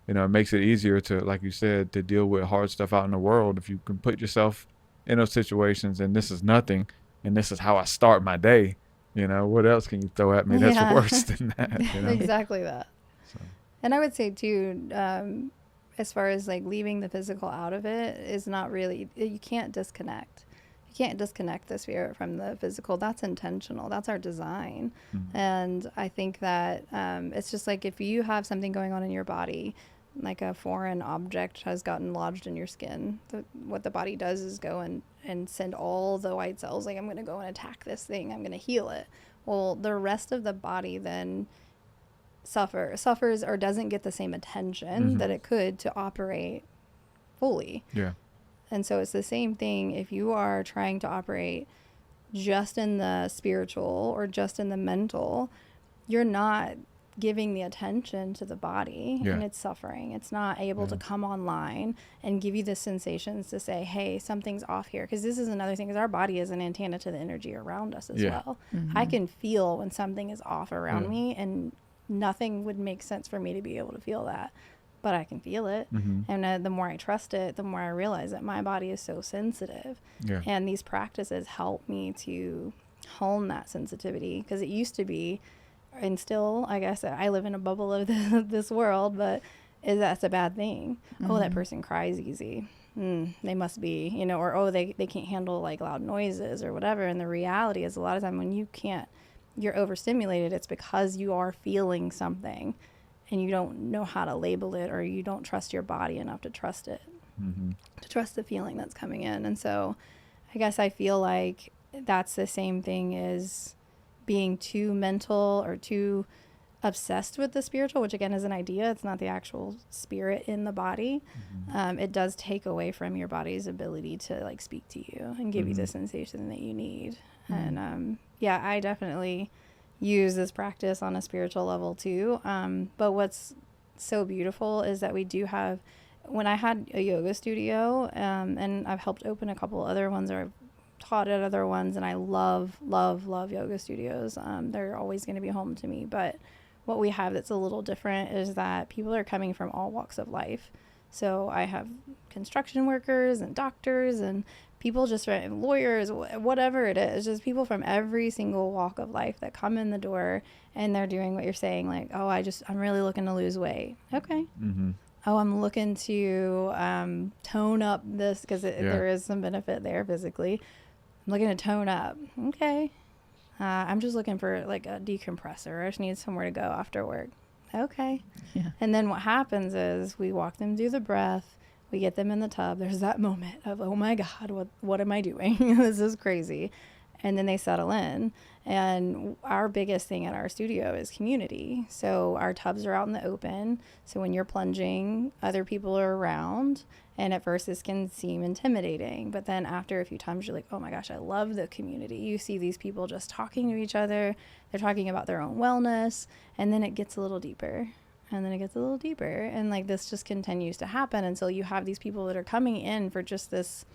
it makes it easier to, like you said, to deal with hard stuff out in the world. If you can put yourself in those situations, and this is nothing, and this is how I start my day. What else can you throw at me that's worse than that?
Exactly that. So. And I would say too, as far as like leaving the physical out of it, is not really, you can't disconnect. You can't disconnect the spirit from the physical. That's intentional. That's our design. And I think that it's just like, if you have something going on in your body like a foreign object has gotten lodged in your skin, what the body does is go and send all the white cells, like, I'm going to go and attack this thing, I'm going to heal it. Well, the rest of the body then suffers or doesn't get the same attention that it could to operate fully.
Yeah.
And so it's the same thing if you are trying to operate just in the spiritual or just in the mental, you're not giving the attention to the body, and it's suffering. It's not able to come online and give you the sensations to say, hey, something's off here. Because this is another thing, because our body is an antenna to the energy around us as well. I can feel when something is off around me, and nothing would make sense for me to be able to feel that, but I can feel it. And the more I trust it, the more I realize that my body is so sensitive. And these practices help me to hone that sensitivity, because it used to be, and still, I guess, I live in a bubble of this world, but that's a bad thing. Oh, that person cries easy. They must be, you know, or, oh, they can't handle like loud noises or whatever. And the reality is, a lot of time when you're overstimulated, it's because you are feeling something and you don't know how to label it, or you don't trust your body enough to trust it, to trust the feeling that's coming in. And so I guess I feel like that's the same thing as being too mental or too obsessed with the spiritual, which again is an idea. It's not the actual spirit in the body. It does take away from your body's ability to like speak to you and give you the sensation that you need. And yeah, I definitely use this practice on a spiritual level too. But what's so beautiful is that we do have, when I had a yoga studio, and I've helped open a couple other ones, or I've taught at other ones, and I love yoga studios. They're always going to be home to me. But what we have that's a little different is that people are coming from all walks of life. So I have construction workers and doctors and people just lawyers, whatever it is, just people from every single walk of life that come in the door, and they're doing what you're saying, like, oh, I'm really looking to lose weight. Okay. Oh, I'm looking to tone up this, because there is some benefit there physically. I'm looking to tone up. Okay. I'm just looking for like a decompressor. I just need somewhere to go after work. Okay. Yeah. And then what happens is we walk them through the breath. We get them in the tub. There's that moment of, oh my God, what am I doing? This is crazy. And then they settle in. And our biggest thing at our studio is community. So our tubs are out in the open. So when you're plunging, other people are around. And at first this can seem intimidating. But then after a few times, you're like, oh my gosh, I love the community. You see these people just talking to each other. They're talking about their own wellness. And then it gets a little deeper. And then it gets a little deeper. And like this just continues to happen until you have these people that are coming in for just this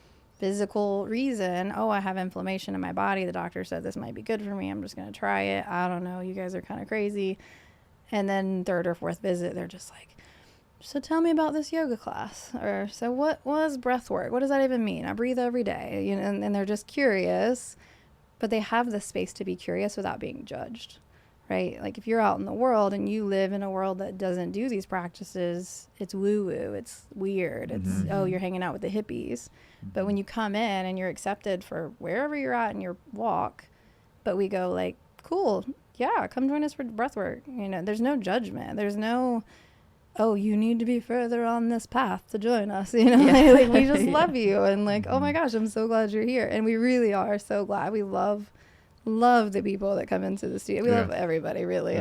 physical reason. Oh, I have inflammation in my body. The doctor said this might be good for me. I'm just going to try it. I don't know. You guys are kind of crazy. And then third or fourth visit, they're just like, so tell me about this yoga class. Or, so what was breathwork? What does that even mean? I breathe every day. You know, and they're just curious, but they have the space to be curious without being judged. Right? Like if you're out in the world and you live in a world that doesn't do these practices, it's woo-woo, it's weird. It's, oh, you're hanging out with the hippies. But when you come in and you're accepted for wherever you're at in your walk, but we go like, cool, yeah, come join us for breathwork. You know, there's no judgment. There's no, oh, you need to be further on this path to join us. You know, like we just love you. And like, oh my gosh, I'm so glad you're here. And we really are so glad. We love the people that come into the studio. We love everybody, really.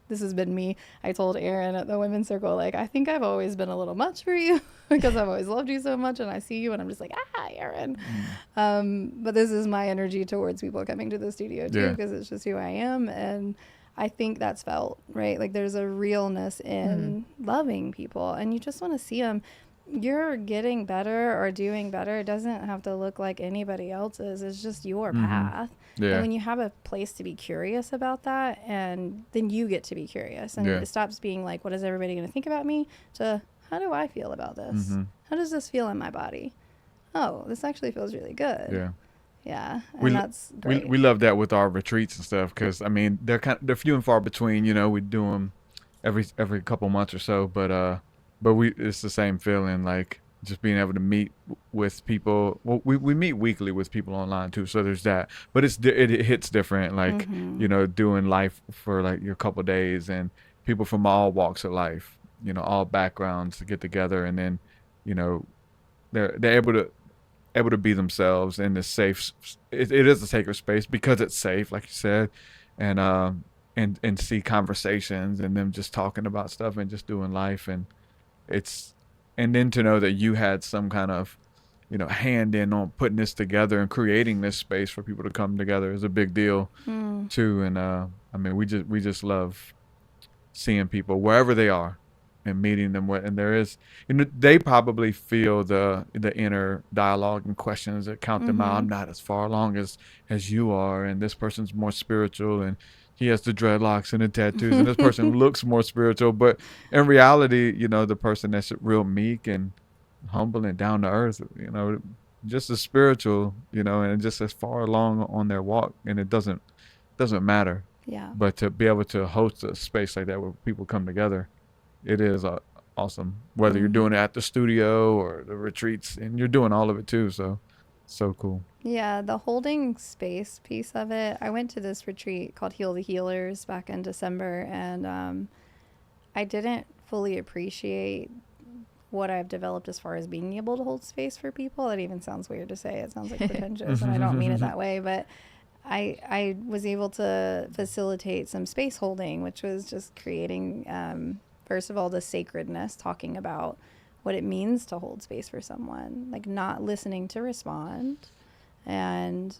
This has been me. I told Arien at the women's circle, like, I think I've always been a little much for you because I've always loved you so much, and I see you and I'm just like, Arien. But this is my energy towards people coming to the studio too, because it's just who I am. And I think that's felt, right? Like there's a realness in loving people, and you just want to see them. You're getting better or doing better. It doesn't have to look like anybody else's. It's just your path. And when you have a place to be curious about that, and then you get to be curious, and it stops being like, what is everybody going to think about me, to how do I feel about this? How does this feel in my body? Oh, this actually feels really good. And that's great.
We love that with our retreats and stuff, because I mean they're few and far between. You know, we do them every couple months or so, but it's the same feeling, like just being able to meet with people. Well, we meet weekly with people online too, so there's that. But it hits different, like you know, doing life for like your couple days and people from all walks of life. all backgrounds to get together, and then, they're able to be themselves in this safe. It is a sacred space because it's safe, like you said, and see conversations and them just talking about stuff and just doing life, and then to know that you had some kind of hand in on putting this together and creating this space for people to come together is a big deal too. And I mean, we just love seeing people wherever they are and meeting them and there is, they probably feel the inner dialogue and questions that count them out. I'm not as far along as you are, and this person's more spiritual, and he has the dreadlocks and the tattoos, and this person looks more spiritual, but in reality, the person that's real meek and humble and down to earth, just as spiritual, and just as far along on their walk, and it doesn't matter.
Yeah.
But to be able to host a space like that where people come together, it is awesome. Whether you're doing it at the studio or the retreats, and you're doing all of it too, so cool.
Yeah, the holding space piece of it. I went to this retreat called Heal the Healers back in December, and I didn't fully appreciate what I've developed as far as being able to hold space for people. That even sounds weird to say. It sounds like pretentious, and I don't mean it that way, but I was able to facilitate some space holding, which was just creating, first of all, the sacredness, talking about what it means to hold space for someone, like not listening to respond, and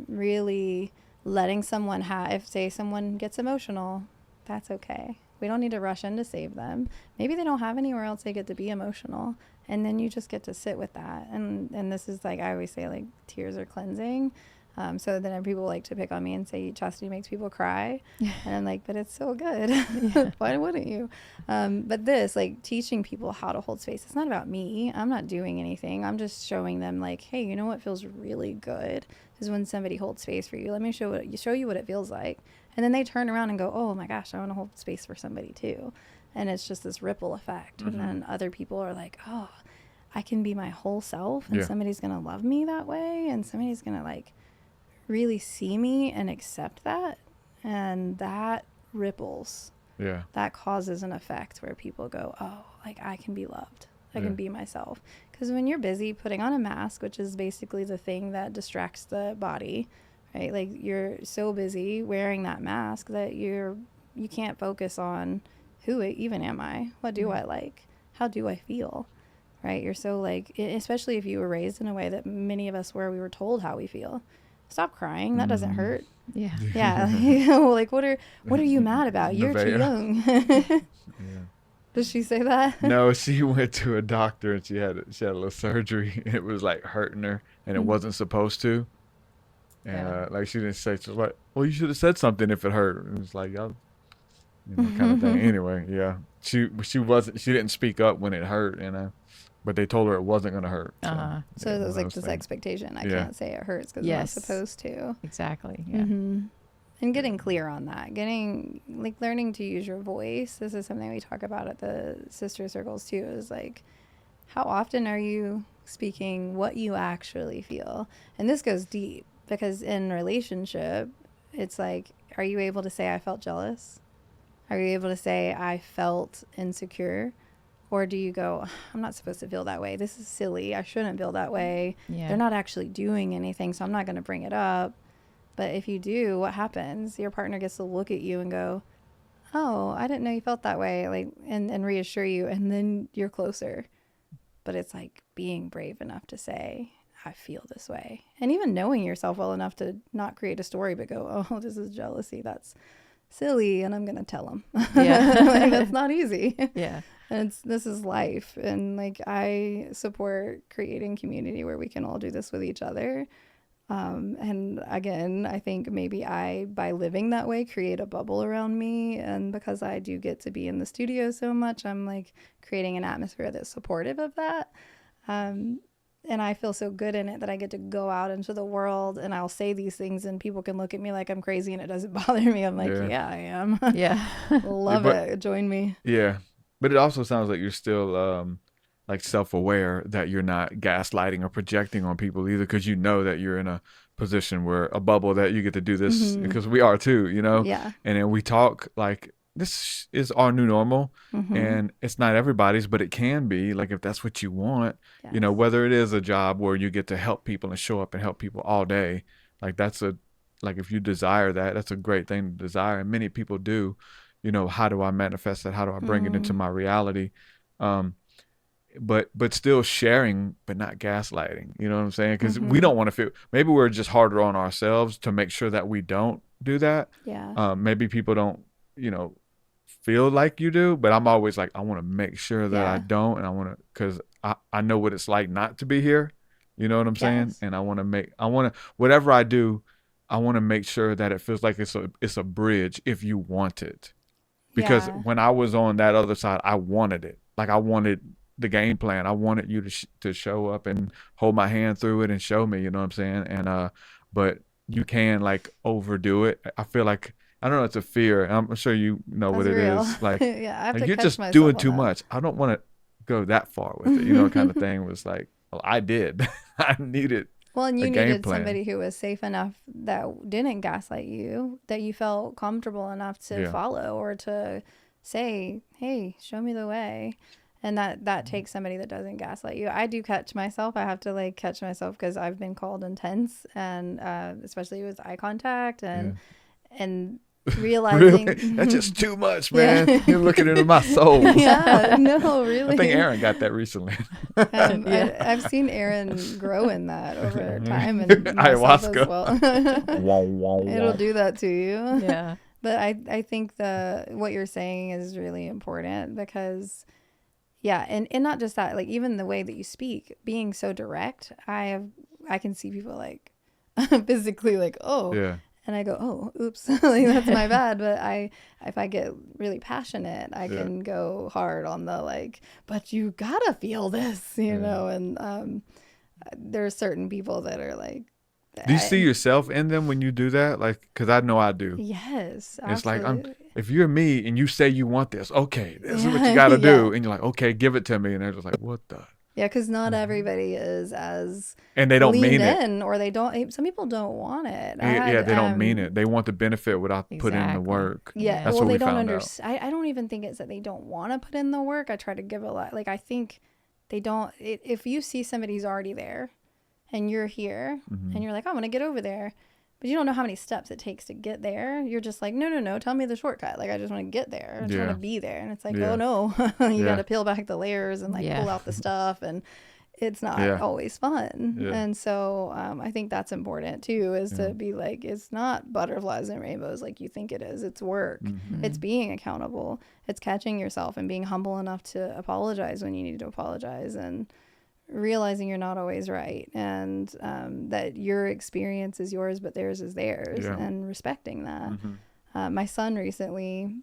really letting someone if, say, someone gets emotional, that's okay. We don't need to rush in to save them. Maybe they don't have anywhere else they get to be emotional, and then you just get to sit with that. And this is, like I always say, like, tears are cleansing. So then people like to pick on me and say chastity makes people cry, and I'm like, but it's so good. Why wouldn't you? But this, like, teaching people how to hold space, it's not about me. I'm not doing anything. I'm just showing them, like, hey, you know what feels really good is when somebody holds space for you. Let me show you what it feels like. And then they turn around and go, oh my gosh, I want to hold space for somebody too. And it's just this ripple effect. And then other people are like, oh, I can be my whole self, and somebody's going to love me that way, and somebody's going to, like, really see me and accept that, and that ripples. That causes an effect where people go, oh, like, I can be loved, I can be myself. Because when you're busy putting on a mask, which is basically the thing that distracts the body, right? Like, you're so busy wearing that mask that you can't focus on who even am I, what do I like, how do I feel, right? You're so, like, especially if you were raised in a way that many of us were, we were told how we feel. Stop crying. That doesn't hurt. Yeah. Like, what are you mad about? You're too young. Did she say that?
No, she went to a doctor and she had a little surgery. It was, like, hurting her, and it wasn't supposed to. And like, she didn't say, she was like, well, you should have said something if it hurt. It was like, y'all, kind of thing. Anyway, yeah. She didn't speak up when it hurt, but they told her it wasn't going to hurt.
So it was like this expectation. I can't say it hurts because I'm not supposed to.
Exactly. Yeah.
And getting clear on that, learning to use your voice. This is something we talk about at the sister circles too, is like, how often are you speaking what you actually feel? And this goes deep, because in relationship, it's like, are you able to say, I felt jealous? Are you able to say, I felt insecure? Or do you go, I'm not supposed to feel that way. This is silly. I shouldn't feel that way. They're not actually doing anything, so I'm not going to bring it up. But if you do, what happens? Your partner gets to look at you and go, oh, I didn't know you felt that way, like, and reassure you, and then you're closer. But it's like being brave enough to say, I feel this way. And even knowing yourself well enough to not create a story, but go, oh, this is jealousy. That's silly, and I'm going to tell him. Like, that's not easy. And this is life. And, like, I support creating community where we can all do this with each other. And again, I think maybe by living that way, create a bubble around me. And because I do get to be in the studio so much, I'm, like, creating an atmosphere that's supportive of that. And I feel so good in it that I get to go out into the world and I'll say these things and people can look at me like I'm crazy and it doesn't bother me. I'm like, yeah I am. Love it. Join me.
Yeah. But it also sounds like you're still like self-aware that you're not gaslighting or projecting on people either, because you know that you're in a position where a bubble that you get to do this, because we are too, And then we talk like this is our new normal,
Mm-hmm.
and it's not everybody's, but it can be. Like if that's what you want,
Yes.
you know, whether it is a job where you get to help people and show up and help people all day, like like if you desire that, that's a great thing to desire, and many people do. You know, how do I manifest that? How do I bring it into my reality? But still sharing, but not gaslighting. You know what I'm saying? Because we don't want to feel. Maybe we're just harder on ourselves to make sure that we don't do that.
Yeah.
Maybe people don't, you know, feel like you do, but I'm always like, I want to make sure that I don't, and I want to, because I know what it's like not to be here. You know what I'm saying?
Yes.
And I want to whatever I do, I want to make sure that it feels like it's a bridge if you want it. Because when I was on that other side, I wanted it. Like I wanted the game plan. I wanted you to show up and hold my hand through it and show me, you know what I'm saying? And but you can like overdo it. I feel like, I don't know, it's a fear. I'm sure you know
That's
what it
real.
is. Like,
Yeah, I have
like
to
you're
catch
just
myself
doing
on
too
that.
much. I don't want to go that far with it, you know, kind of thing. Was like, well, I did. I needed
Well, and you
a game
needed
plan.
somebody who was safe enough that didn't gaslight you, that you felt comfortable enough to follow or to say, hey, show me the way. And that takes somebody that doesn't gaslight you. I do catch myself. I have to like catch myself because I've been called intense, and especially with eye contact and realizing
Really? That's just too much, man. You're looking into my soul.
Yeah, no, really.
I think Arien got that recently.
I've seen Arien grow in that over time, and myself as
Ayahuasca.
well. It'll do that to you.
Yeah.
But I think what you're saying is really important because, and not just that, like even the way that you speak, being so direct, I can see people like physically like, oh,
Yeah.
and I go, oh, oops, like that's my bad. But if I get really passionate, I can go hard on the like, but you gotta feel this, you know. And there are certain people that are like,
do you see yourself in them when you do that? Like, because I know I do.
Yes,
It's
absolutely.
like, if you're me and you say you want this, okay, this is what you got to do. And you're like, okay, give it to me. And they're just like, what the?
Yeah, because not everybody is as
and they don't
leaned
mean it.
in, or they don't. Some people don't want it.
They don't mean it. They want the benefit without putting in the work.
Yeah,
that's
well,
what
they
we
don't
found
understand. I don't even think it's that they don't want to put in the work. I try to give a lot. Like I think they don't. If you see somebody's already there, and you're here, and you're like, I want to get over there, but you don't know how many steps it takes to get there. You're just like, no, tell me the shortcut. Like I just want to get there. I just want to be there. And it's like, oh no, you got to peel back the layers and like pull out the stuff, and it's not always fun. And so I think that's important too, is to be like, it's not butterflies and rainbows like you think it is. It's work. It's being accountable. It's catching yourself and being humble enough to apologize when you need to apologize, and realizing you're not always right, and that your experience is yours but theirs is theirs, and respecting that. My son recently,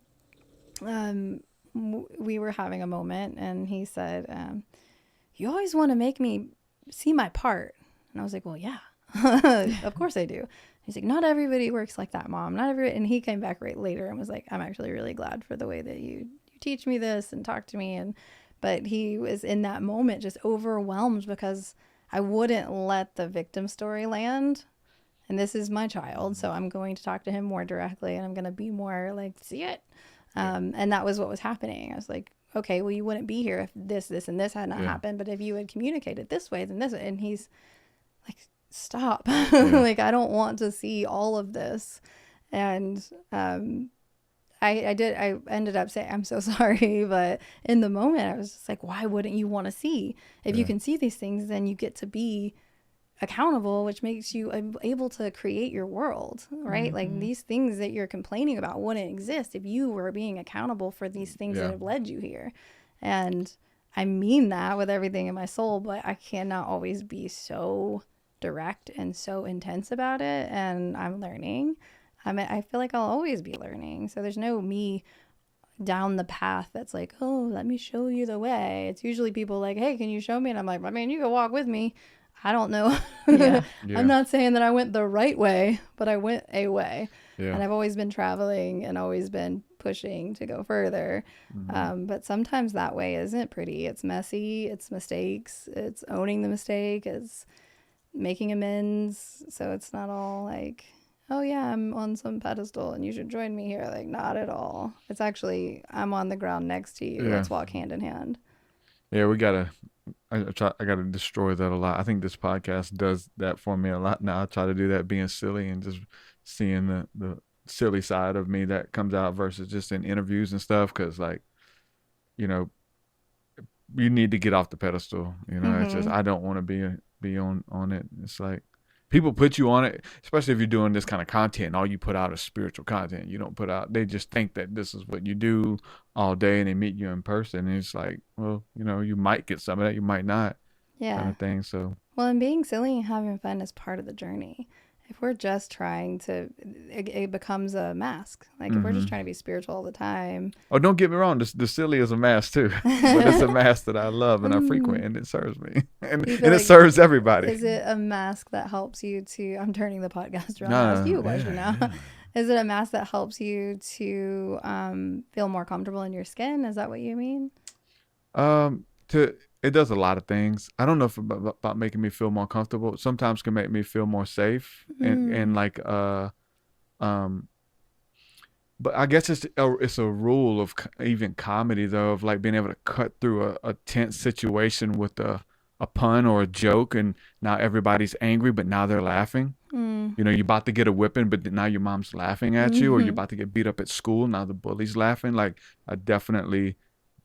we were having a moment, and he said, you always want to make me see my part. And I was like, well, yeah, of course I do. He's like, not everybody works like that, Mom. And he came back right later and was like, I'm actually really glad for the way that you teach me this and talk to me. But he was in that moment just overwhelmed because I wouldn't let the victim story land. And this is my child, so I'm going to talk to him more directly, and I'm going to be more like, see it. And that was what was happening. I was like, okay, well, you wouldn't be here if this, and this had not happened. But if you had communicated this way, then this. And he's like, stop. Like, I don't want to see all of this. And I ended up saying, I'm so sorry. But in the moment, I was just like, why wouldn't you want to see? If you can see these things, then you get to be accountable, which makes you able to create your world, right? Like these things that you're complaining about wouldn't exist if you were being accountable for these things that have led you here. And I mean that with everything in my soul, but I cannot always be so direct and so intense about it. And I'm learning. I feel like I'll always be learning. So there's no me down the path that's like, oh, let me show you the way. It's usually people like, hey, can you show me? And I'm like, I mean, you can walk with me. I don't know. I'm not saying that I went the right way, but I went a way. And I've always been traveling and always been pushing to go further. But sometimes that way isn't pretty. It's messy. It's mistakes. It's owning the mistake. It's making amends. So it's not all like, oh yeah, I'm on some pedestal and you should join me here. Like, not at all. It's actually, I'm on the ground next to you.
Yeah.
Let's walk hand in hand.
Yeah, I gotta destroy that a lot. I think this podcast does that for me a lot now. I try to do that, being silly and just seeing the silly side of me that comes out versus just in interviews and stuff. Cause like, you know, you need to get off the pedestal. You know, it's just, I don't want to be on it. It's like people put you on it, especially if you're doing this kind of content and all you put out is spiritual content. You don't put out, they just think that this is what you do all day and they meet you in person. And it's like, well, you know, you might get some of that, you might not, kind of thing. So,
well, and being silly and having fun is part of the journey. If we're just trying to, it becomes a mask. Like if we're just trying to be spiritual all the time.
Oh, don't get me wrong. The silly is a mask too, but it's a mask that I love and I frequent, and it serves me, and it serves everybody.
Is it a mask that helps you to? I'm turning the podcast around. I'll ask you a question now. Yeah. Is it a mask that helps you to feel more comfortable in your skin? Is that what you mean?
It does a lot of things. I don't know if about making me feel more comfortable. Sometimes can make me feel more safe and like but I guess it's a rule of even comedy though, of like being able to cut through a tense situation with a pun or a joke, and now everybody's angry, but now they're laughing. You know, you're about to get a whipping, but now your mom's laughing at you, or you're about to get beat up at school, now the bully's laughing. Like I definitely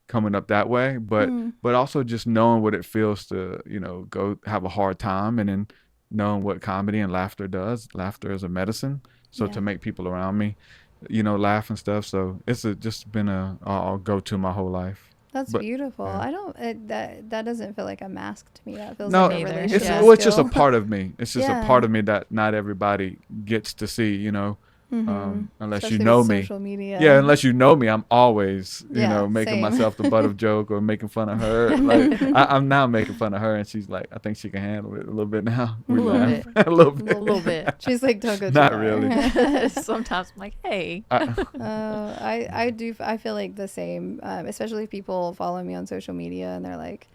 coming up that way, but also just knowing what it feels to, you know, go have a hard time, and then knowing what comedy and laughter does. Laughter is a medicine, so to make people around me, you know, laugh and stuff. So it's just been I'll go to my whole life.
That's beautiful. I don't that doesn't feel like a mask to me. That feels
no,
like a relationship
it's just a part of me. It's just a part of me that not everybody gets to see, you know. Unless
especially
you know
with
me.
Social media.
Yeah, unless you know me, I'm always, you know, making
same.
myself the butt of joke or making fun of her. Like I'm now making fun of her, and she's like, I think she can handle it a little bit now.
A little bit.
She's like, don't go too
Not
far.
really.
Sometimes I'm like, hey.
I feel like the same, especially if people follow me on social media and they're like,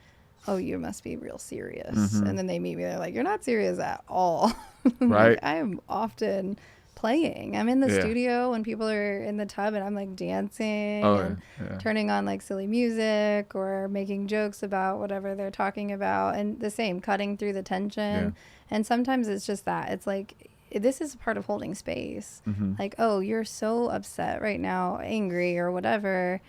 oh, you must be real serious. And then they meet me, they're like, you're not serious at all.
Right.
Like, I am often playing. I'm in the studio when people are in the tub and I'm like dancing and turning on like silly music or making jokes about whatever they're talking about, and the same, cutting through the tension. And sometimes it's just that it's like, this is a part of holding space. Like, oh, you're so upset right now, angry or whatever,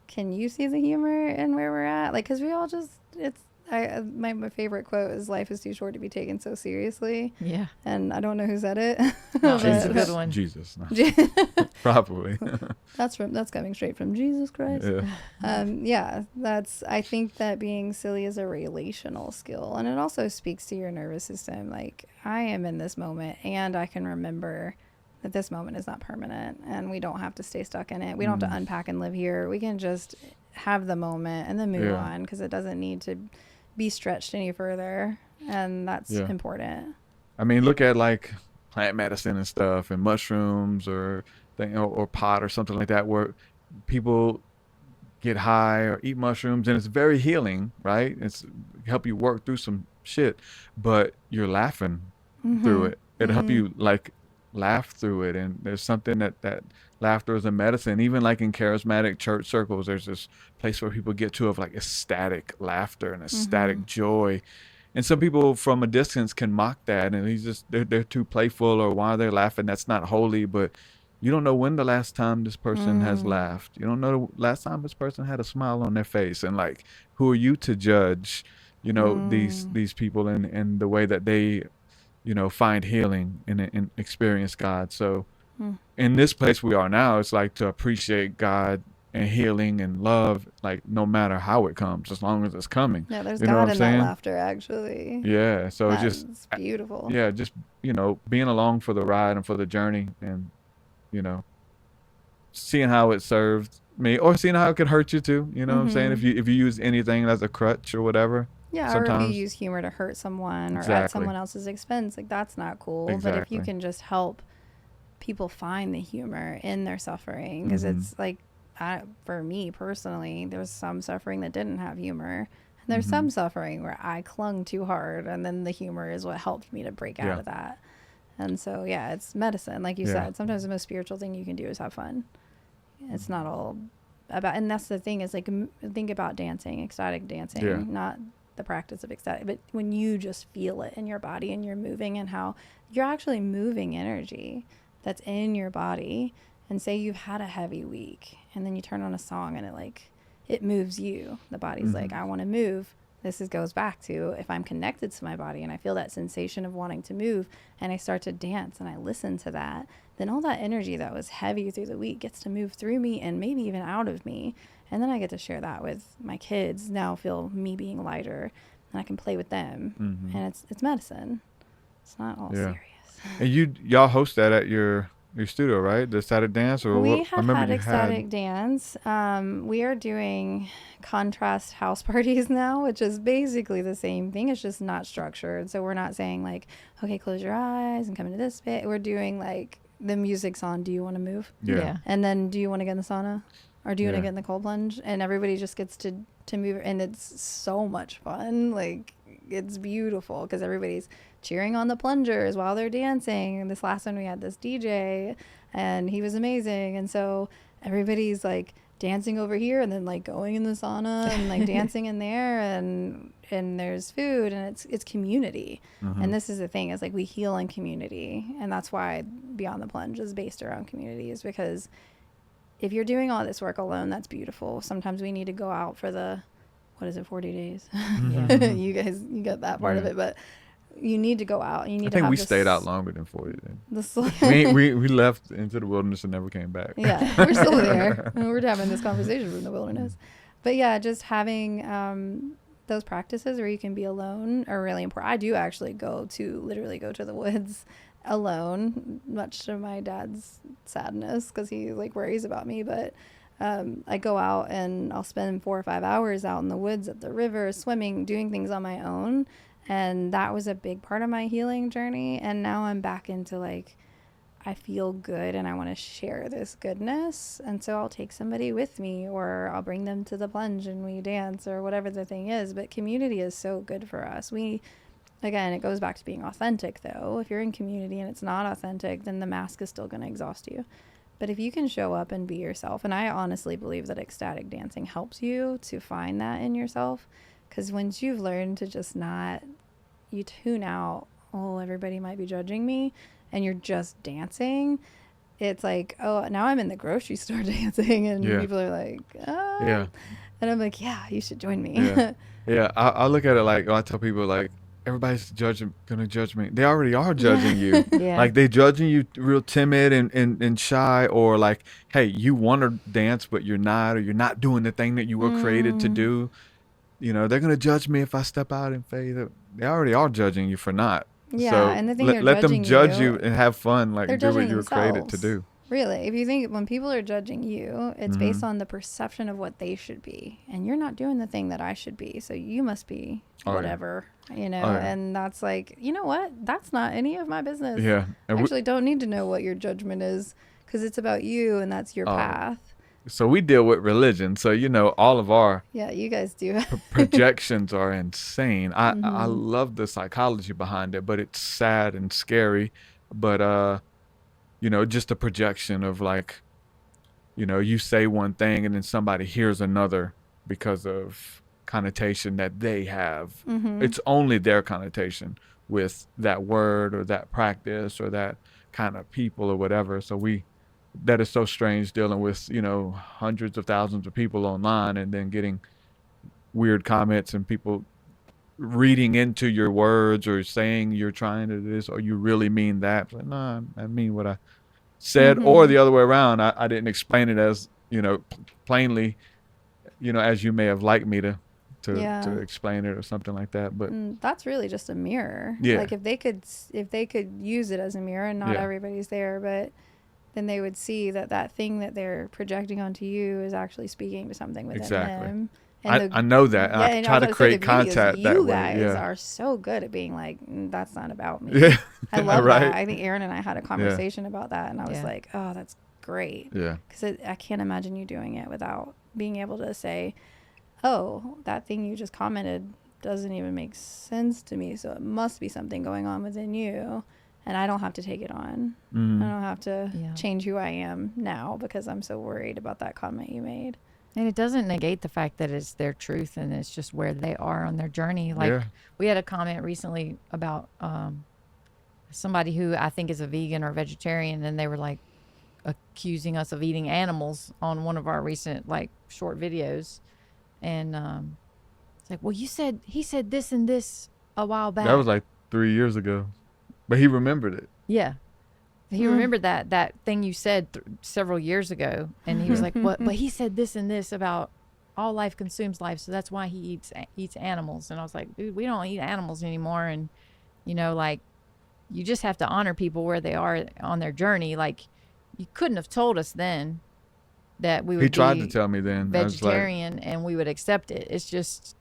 can you see the humor in where we're at? Like, because we all just, it's my favorite quote is, life is too short to be taken so seriously. Yeah. And I don't know who said it.
No, that's a good one.
Jesus. No. Probably.
That's coming straight from Jesus Christ. I think that being silly is a relational skill, and it also speaks to your nervous system. Like, I am in this moment and I can remember that this moment is not permanent and we don't have to stay stuck in it. We don't have to unpack and live here. We can just have the moment and then move on, because it doesn't need to be stretched any further, and that's important.
I mean, look at like plant medicine and stuff, and mushrooms or pot or something like that, where people get high or eat mushrooms, and it's very healing, right? It's help you work through some shit, but you're laughing through it. It'll help you like laugh through it, and there's something that laughter is a medicine. Even like in charismatic church circles, there's this place where people get to of like ecstatic laughter and ecstatic joy, and some people from a distance can mock that, and they're too playful, or why they're laughing, that's not holy. But you don't know when the last time this person has laughed. You don't know the last time this person had a smile on their face, and like, who are you to judge, you know, these people and the way that they, you know, find healing and experience God. So in this place we are now, it's like to appreciate God and healing and love, like no matter how it comes, as long as it's coming.
Yeah, there's
you know
God
what I'm
in
saying?
that laughter, actually.
Yeah, so
That's
just
beautiful.
Yeah, just, you know, being along for the ride and for the journey, and, you know, seeing how it served me, or seeing how it could hurt you too. You know what I'm saying? If you use anything as a crutch or whatever.
Yeah,
sometimes,
or if you use humor to hurt someone or at someone else's expense, like, that's not cool. But if you can just help people find the humor in their suffering, because it's like, for me personally, there's some suffering that didn't have humor, and there's some suffering where I clung too hard, and then the humor is what helped me to break out of that. And so, yeah, it's medicine. Like you
Yeah.
said, sometimes the most spiritual thing you can do is have fun. It's not all about, and that's the thing is like, think about dancing, ecstatic dancing,
Yeah.
not the practice of ecstatic, but when you just feel it in your body and you're moving and how you're actually moving energy that's in your body. And say you've had a heavy week and then you turn on a song and it moves you. The body's
Mm-hmm.
like, I want to move. Goes back to if I'm connected to my body and I feel that sensation of wanting to move and I start to dance and I listen to that, then all that energy that was heavy through the week gets to move through me and maybe even out of me. And then I get to share that with my kids. Now feel me being lighter and I can play with them.
Mm-hmm.
And it's medicine. It's not all serious.
And y'all host that at your studio, right? The ecstatic dance, or
We
what? I
have
remember
had
you
ecstatic dance. We are doing contrast house parties now, which is basically the same thing. It's just not structured. So we're not saying like, okay, close your eyes and come into this bit. We're doing like the music's on. Do you want to move?
Yeah.
And then do you want to get in the sauna? Or do you want to
Yeah.
get in the cold plunge? And everybody just gets to move. And it's so much fun. Like, it's beautiful because everybody's cheering on the plungers while they're dancing. And this last one we had this DJ and he was amazing. And so everybody's like dancing over here and then like going in the sauna and like dancing in there and there's food and it's community.
Mm-hmm.
And this is the thing is like we heal in community. And that's why Beyond the Plunge is based around community, is because if you're doing all this work alone, that's beautiful. Sometimes we need to go out for the, 40 days?
Mm-hmm.
You got that part of it, but you need to go out. You need
I
to
think
have
we stayed out longer than 40 then. we left into the wilderness and never came back.
Yeah, we're still there. We're having this conversation from the wilderness. But yeah, just having those practices where you can be alone are really important. I do actually literally go to the woods alone, much to my dad's sadness because he like worries about me. But I go out and I'll spend 4 or 5 hours out in the woods at the river, swimming, doing things on my own. And that was a big part of my healing journey. And now I'm back into like, I feel good and I want to share this goodness. And so I'll take somebody with me or I'll bring them to the plunge and we dance or whatever the thing is. But community is so good for us. Again, it goes back to being authentic though. If you're in community and it's not authentic, then the mask is still going to exhaust you. But if you can show up and be yourself, and I honestly believe that ecstatic dancing helps you to find that in yourself. Because once you've learned to just you tune out, oh, everybody might be judging me, and you're just dancing, it's like, oh, now I'm in the grocery store dancing, and people are like, oh.
Yeah.
And I'm like, yeah, you should join me.
Yeah. I look at it like, I tell people like, everybody's gonna judge me. They already are judging you.
Yeah.
Like they judging you real timid and shy, or like, hey, you want to dance but you're not, or you're not doing the thing that you were created to do. They're gonna judge me if I step out in faith. They already are judging you for not.
Yeah,
so
and the thing
let them judge you and have fun. Like
they're
do what
judging
you were created to
themselves.
do.
Really, if you think when people are judging you, it's based on the perception of what they should be, and you're not doing the thing that I should be, so you must be whatever, and that's like, you know what? That's not any of my business.
Yeah.
I actually don't need to know what your judgment is because it's about you and that's your path.
So we deal with religion, so all of our
you guys do.
projections are insane. I love the psychology behind it, but it's sad and scary. But just a projection of like, you say one thing and then somebody hears another because of connotation that they have. It's only their connotation with that word or that practice or that kind of people or whatever. So that is so strange dealing with, hundreds of thousands of people online and then getting weird comments and people reading into your words or saying you're trying to do this or you really mean that. Like, no, I mean what I said, or the other way around. I didn't explain it as, plainly, as you may have liked me to explain it or something like that. But
that's really just a mirror.
Yeah.
Like if they could use it as a mirror, and not everybody's there, but then they would see that thing that they're projecting onto you is actually speaking to something within them. And
I know that. And I try to create contact that way.
You guys are so good at being like, that's not about me.
Yeah.
I love
right?
that. I think Arien and I had a conversation about that, and I was like, oh, that's great.
Yeah.
Because I can't imagine you doing it without being able to say, oh, that thing you just commented doesn't even make sense to me, so it must be something going on within you. and I don't have to take it on. I don't have to change who I am now because I'm so worried about that comment you made.
And it doesn't negate the fact that it's their truth and it's just where they are on their journey. Like we had a comment recently about somebody who I think is a vegan or vegetarian, and they were like accusing us of eating animals on one of our recent like short videos. And it's like, well, he said this and this a while back.
That was like 3 years ago. But he remembered it.
Yeah. He remembered that thing you said several years ago. And he was like, what? But he said this and this about all life consumes life. So that's why he eats animals. And I was like, dude, we don't eat animals anymore. And, you know, like, you just have to honor people where they are on their journey. Like, you couldn't have told us then that we would
He tried to tell me then.
Vegetarian and we would accept it. It's just...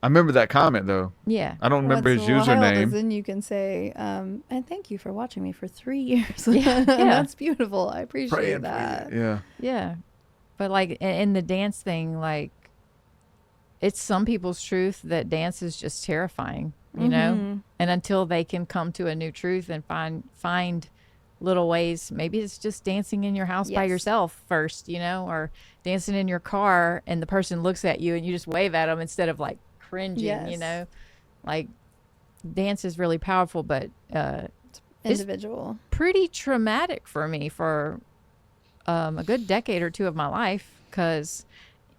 I remember that comment though.
Yeah.
I don't remember his
What's wild
username.
is then you can say, and thank you for watching me for 3 years.
Yeah.
That's beautiful. I appreciate
Praying
that.
for you. Yeah.
Yeah. But like in the dance thing, like it's some people's truth that dance is just terrifying, you know? And until they can come to a new truth and find little ways, maybe it's just dancing in your house by yourself first, you know, or dancing in your car and the person looks at you and you just wave at them instead of like cringing, you know, like dance is really powerful, but
individual.
It's pretty traumatic for me for a good decade or two of my life, because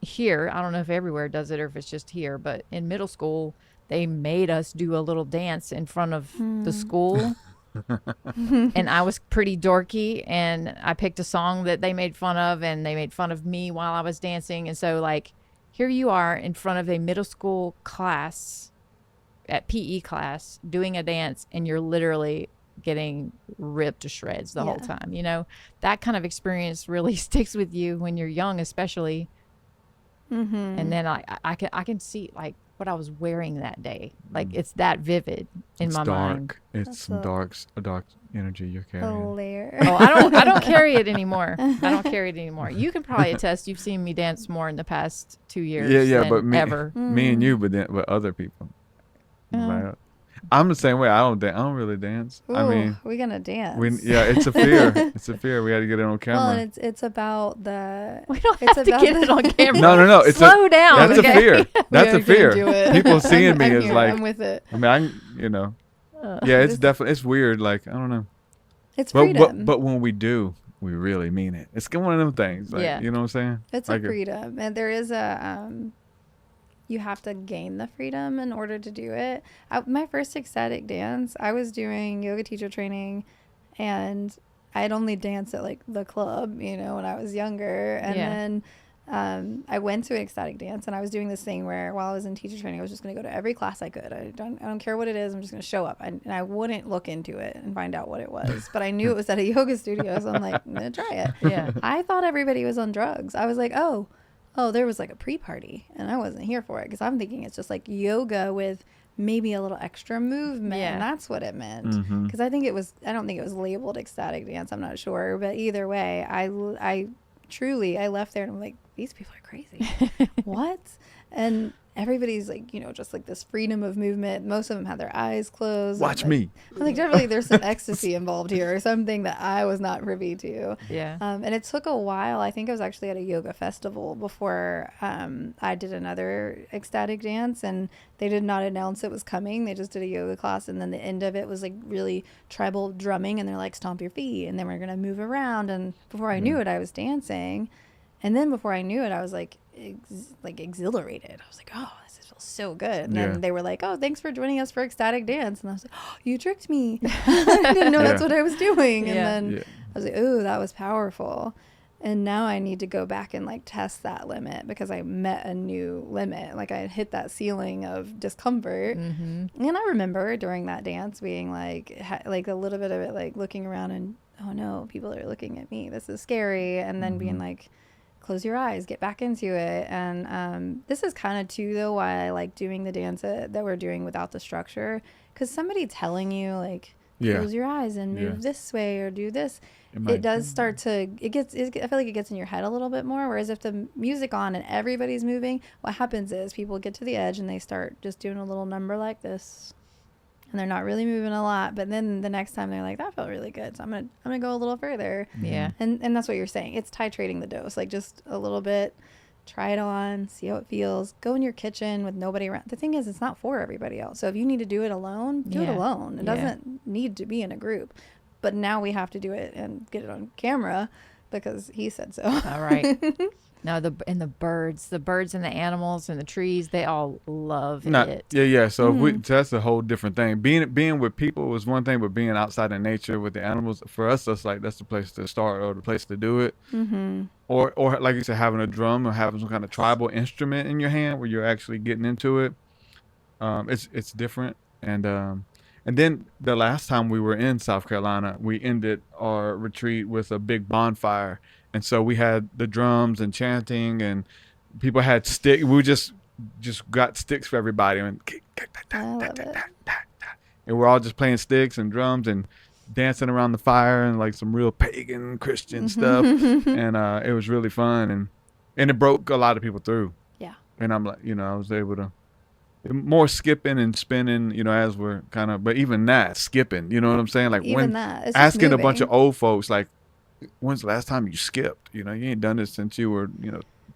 here, I don't know if everywhere does it or if it's just here, but in middle school they made us do a little dance in front of the school. And I was pretty dorky, and I picked a song that they made fun of, and they made fun of me while I was dancing. And so like, here you are in front of a middle school class at PE class doing a dance, and you're literally getting ripped to shreds the whole time. You know, that kind of experience really sticks with you when you're young, especially. And then I can see like what I was wearing that day. Like it's that vivid in my mind.
It's some dark energy you're carrying.
A layer.
Oh, I don't carry it anymore. I don't carry it anymore. You can probably attest. You've seen me dance more in the past 2 years.
Yeah, but
ever.
Me and you, but other people. Right? I'm the same way. I don't really dance.
Ooh,
I mean,
we're gonna dance.
It's a fear. It's a fear. We had to get it on camera.
Well, and it's about the.
We don't have to get it on camera.
No. It's
slow down.
That's a fear. That's a fear. People seeing me
I'm
is
here,
like.
I'm with it.
I mean, yeah, it's definitely, it's weird. Like, I don't know.
It's freedom.
But when we do, we really mean it. It's one of them things. Like, you know what I'm saying?
It's like a freedom, and there is a. You have to gain the freedom in order to do it. My first ecstatic dance, I was doing yoga teacher training, and I'd only danced at like the club, you know, when I was younger. And then I went to an ecstatic dance, and I was doing this thing where while I was in teacher training, I was just going to go to every class I could. I don't care what it is. I'm just going to show up. And I wouldn't look into it and find out what it was. But I knew it was at a yoga studio, so I'm like, I'm going to try it.
Yeah.
I thought everybody was on drugs. I was like, oh, there was like a pre-party, and I wasn't here for it because I'm thinking it's just like yoga with maybe a little extra movement. And that's what it meant. Because I don't think it was labeled ecstatic dance. I'm not sure. But either way, I truly left there and I'm like, these people are crazy. What? And everybody's like, you know, just like this freedom of movement. Most of them had their eyes closed.
Watch me.
I'm like, definitely there's some ecstasy involved here or something that I was not privy to.
Yeah.
And it took a while. I think I was actually at a yoga festival before I did another ecstatic dance, and they did not announce it was coming. They just did a yoga class, and then the end of it was like really tribal drumming, and they're like, stomp your feet, and then we're going to move around. And before I knew it, I was dancing. And then before I knew it, I was like exhilarated. I was like, oh, this feels so good. And then they were like, oh, thanks for joining us for ecstatic dance. And I was like, oh, you tricked me. I didn't know that's what I was doing. And then I was like, oh, that was powerful. And now I need to go back and like test that limit because I met a new limit. Like I had hit that ceiling of discomfort. And I remember during that dance being like a little bit of it, like looking around and, oh no, people are looking at me. This is scary. And then being like, close your eyes, get back into it. And this is kind of too though why I like doing the dance that we're doing without the structure, because somebody telling you like close your eyes and move this way or do this, it does start to I feel like it gets in your head a little bit more. Whereas if the music on and everybody's moving, what happens is people get to the edge and they start just doing a little number like this. and they're not really moving a lot, but then the next time they're like, that felt really good, so I'm gonna go a little further.
Yeah.
And that's what you're saying. It's titrating the dose, like just a little bit, try it on, see how it feels, go in your kitchen with nobody around. The thing is, it's not for everybody else, so if you need to do it alone, do it alone. It doesn't need to be in a group, but now we have to do it and get it on camera because he said so.
All right. No, the birds and the animals and the trees, they all love it.
Yeah. So that's a whole different thing. Being with people was one thing, but being outside in nature with the animals, for us, that's the place to start or the place to do it. Or like you said, having a drum or having some kind of tribal instrument in your hand where you're actually getting into it. It's different. And then the last time we were in South Carolina, we ended our retreat with a big bonfire. And so we had the drums and chanting, and people had sticks. We just got sticks for everybody. And we're all just playing sticks and drums and dancing around the fire and like some real pagan Christian stuff. And it was really fun. And it broke a lot of people through. Yeah. And I'm like, I was able to. More skipping and spinning, as we're kind of, but even that skipping, you know what I'm saying? Like
even that, it's
asking
moving.
A bunch of old folks, like, when's the last time you skipped? You ain't done this since you were,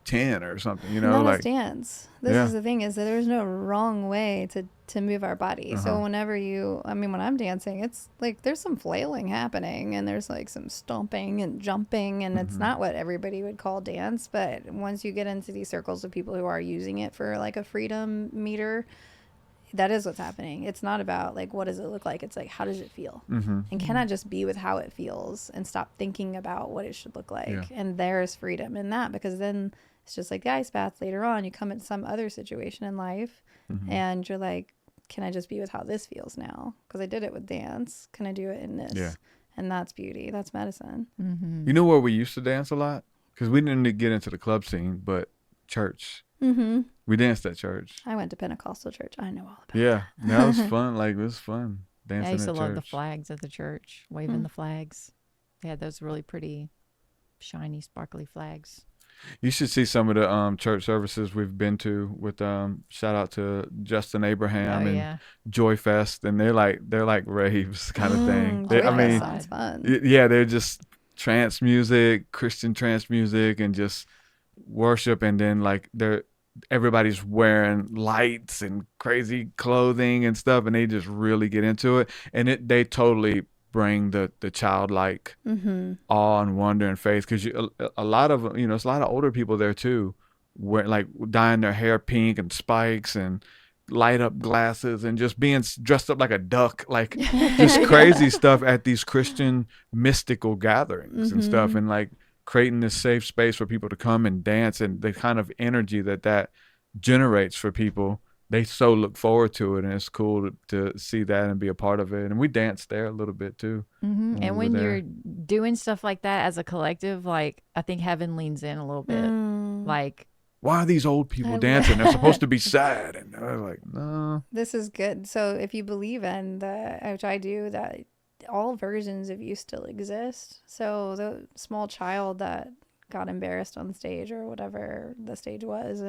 10 or something,
Not
like
a dance. This is the thing, is that there's no wrong way to move our body. So whenever when I'm dancing, it's like there's some flailing happening and there's like some stomping and jumping, and it's not what everybody would call dance. But once you get into these circles of people who are using it for like a freedom meter, that is what's happening. It's not about like, what does it look like? It's like, how does it feel? And can I just be with how it feels and stop thinking about what it should look like? Yeah. And there's freedom in that, because then it's just like the ice bath later on. You come into some other situation in life and you're like, can I just be with how this feels now? Because I did it with dance. Can I do it in this? Yeah. And that's beauty. That's medicine.
You know where we used to dance a lot? Because we didn't get into the club scene, but church. We danced at church.
I went to Pentecostal church. I know all about
that. That was fun. Like, it was fun dancing
I used to
at
love
church.
the flags at the church, waving the flags. They had those really pretty, shiny, sparkly flags.
You should see some of the church services we've been to with shout out to Justin Abraham and Joy Fest, and they're like raves kind of thing.
Sounds fun.
Yeah, they're just trance music, Christian trance music, and just worship, and then like everybody's wearing lights and crazy clothing and stuff, and they just really get into it, and they totally bring the childlike awe and wonder and faith, because a lot of it's a lot of older people there too, wear like dyeing their hair pink and spikes and light up glasses and just being dressed up like a duck, like just crazy stuff at these Christian mystical gatherings and stuff, and like creating this safe space for people to come and dance, and the kind of energy that generates for people. They so look forward to it, and it's cool to see that and be a part of it. And we danced there a little bit too.
And when you're doing stuff like that as a collective, like I think heaven leans in a little bit. Like,
why are these old people dancing? They're supposed to be sad. And they're like, no.
This is good. So if you believe in which I do, that all versions of you still exist. So the small child that got embarrassed on stage or whatever the stage was,